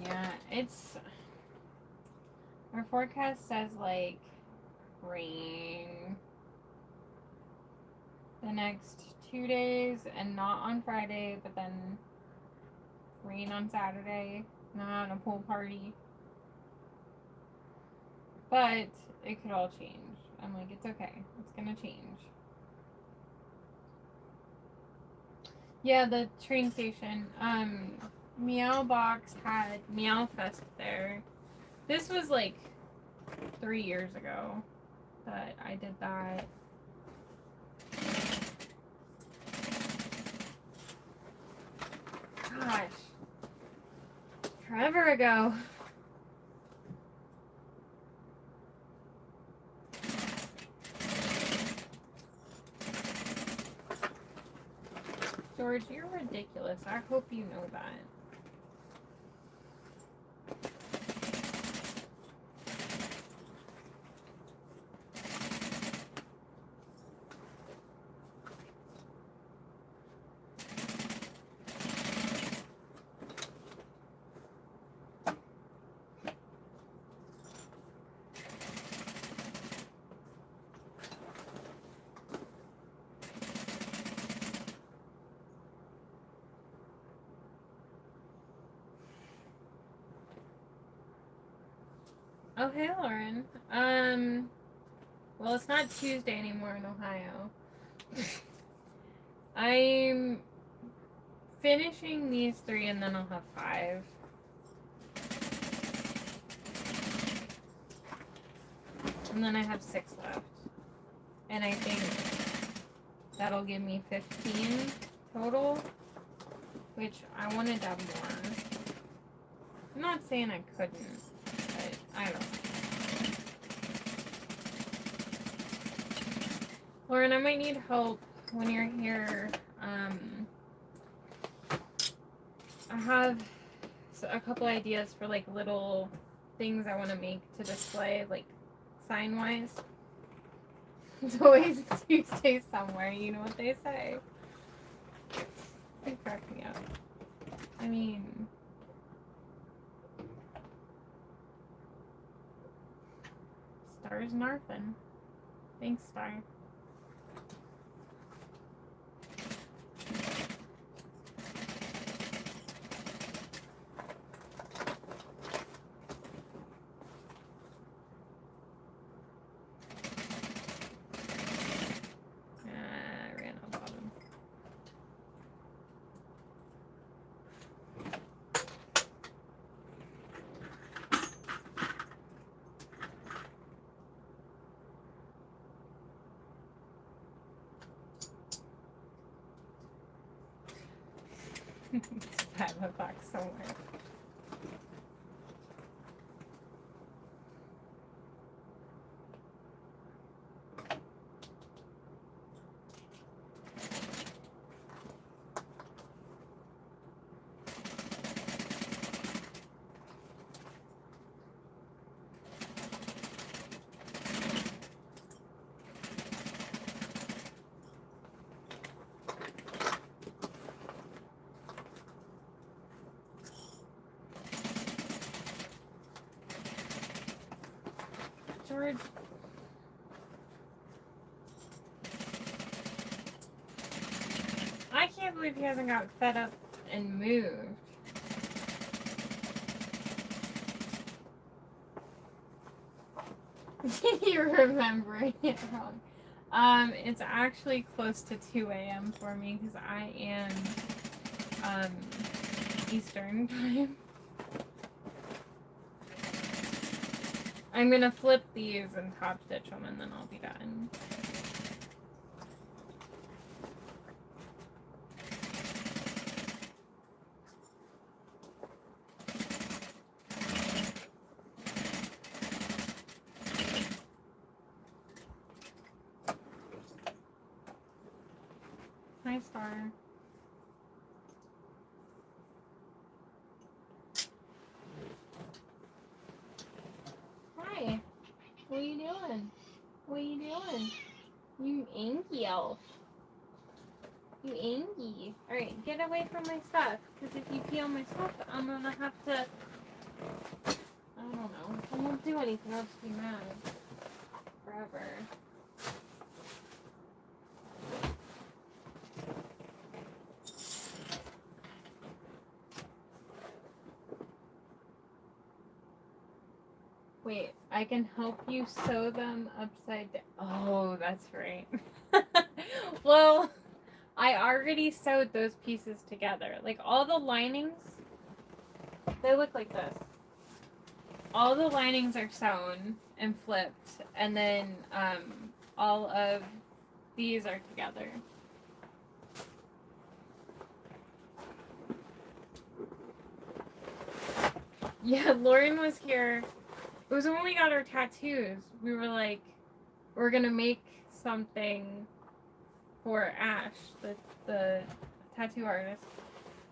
Yeah, it's... Our forecast says, like, rain the next 2 days, and not on Friday, but then rain on Saturday, not a pool party. But it could all change. I'm like, it's okay. It's gonna change. Yeah, the train station. Meow Box had Meow Fest there. This was like 3 years ago that I did that. Gosh. Forever ago. George, you're ridiculous. I hope you know that. Oh, hey, Lauren. Well, it's not Tuesday anymore in Ohio. I'm finishing these 3 and then I'll have 5. And then I have 6 left. And I think that'll give me 15 total, which I wanted to have more. I'm not saying I couldn't, but I don't know. Lauren, I might need help when you're here. I have a couple ideas for like little things I want to make to display, like sign wise. It's always Tuesday somewhere, you know what they say. They crack me up. I mean, Star's narfing. Thanks, Star. I ran out of them. It's 5 o'clock somewhere. George. I can't believe he hasn't got fed up and moved. You're remembering it wrong. It's actually close to 2 a.m. for me because I am Eastern time. I'm gonna flip these and top stitch them and then I'll be done. Hi, Star. Hi. What are you doing? What are you doing? You inky elf. You inky. Alright, get away from my stuff. Because if you pee on my stuff, I'm gonna have to... I don't know. I won't do anything. I'll just be mad. Forever. Wait, I can help you sew them upside down. Oh, that's right. Well, I already sewed those pieces together. Like all the linings, they look like this. All the linings are sewn and flipped, and then all of these are together. Yeah, Lauren was here. It was when we got our tattoos. We were like, we're gonna make something for Ash, the tattoo artist.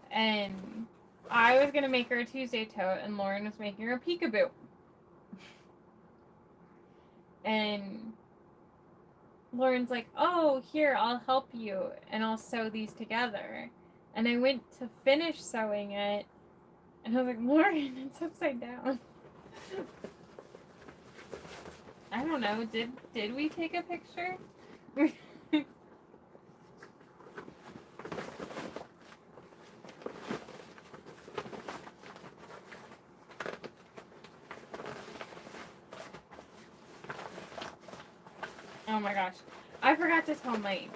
And I was gonna make her a Tuesday tote, and Lauren was making her a peekaboo. And Lauren's like, oh, here, I'll help you, and I'll sew these together. And I went to finish sewing it, and I was like, Lauren, it's upside down. I don't know, did we take a picture? Oh my gosh. I forgot to tell Mike.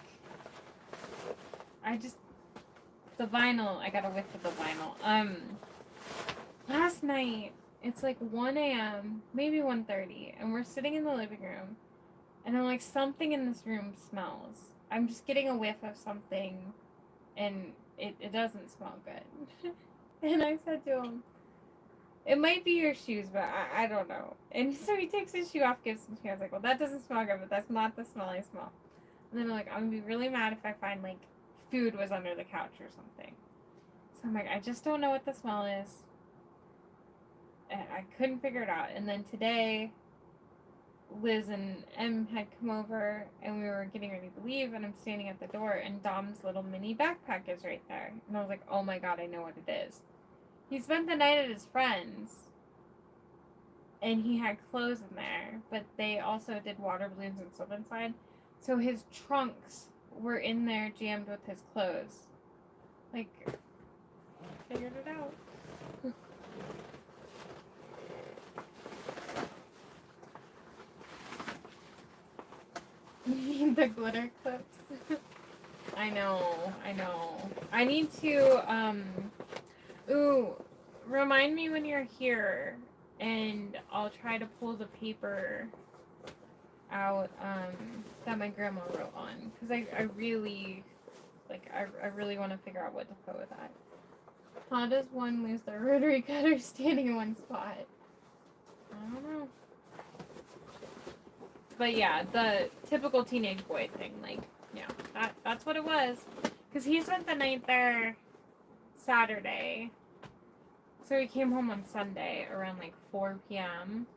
The vinyl, I got a whiff of the vinyl. Last night, it's like 1 a.m., maybe 1:30, and we're sitting in the living room, and I'm like, something in this room smells. I'm just getting a whiff of something, and it doesn't smell good. And I said to him, it might be your shoes, but I don't know. And so he takes his shoe off, gives some shoe. I was like, well, that doesn't smell good, but that's not the smell I smell. And then I'm like, I'm gonna be really mad if I find like food was under the couch or something. So I'm like, I just don't know what the smell is. And I couldn't figure it out. And then today, Liz and Em had come over, and we were getting ready to leave, and I'm standing at the door, and Dom's little mini backpack is right there. And I was like, oh my god, I know what it is. He spent the night at his friend's, and he had clothes in there, but they also did water balloons and stuff inside. So his trunks were in there jammed with his clothes. Like, figured it out. You need the glitter clips. I know. I need to, remind me when you're here, and I'll try to pull the paper out, that my grandma wrote on. Because I really want to figure out what to put with that. How does one lose their rotary cutter standing in one spot? I don't know. But yeah, the typical teenage boy thing, like, yeah, that's what it was. Because he spent the night there Saturday. So he came home on Sunday around like 4 p.m.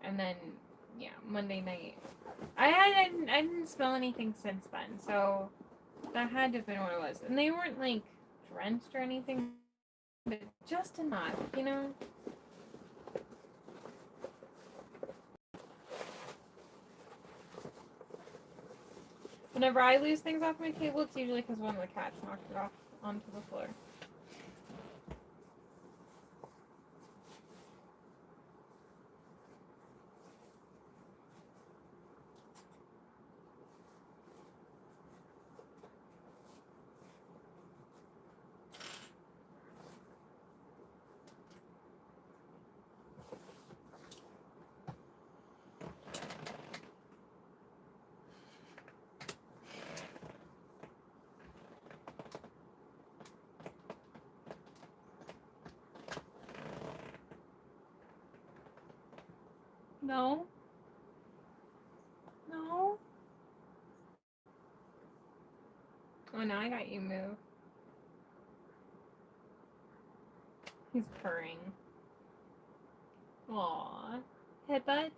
And then, yeah, Monday night. I didn't smell anything since then, so that had to have been what it was. And they weren't like drenched or anything, but just enough, you know? Whenever I lose things off my table, it's usually because one of the cats knocked it off onto the floor. No. No. Oh, now I got you moved. He's purring. Aww. Headbutts?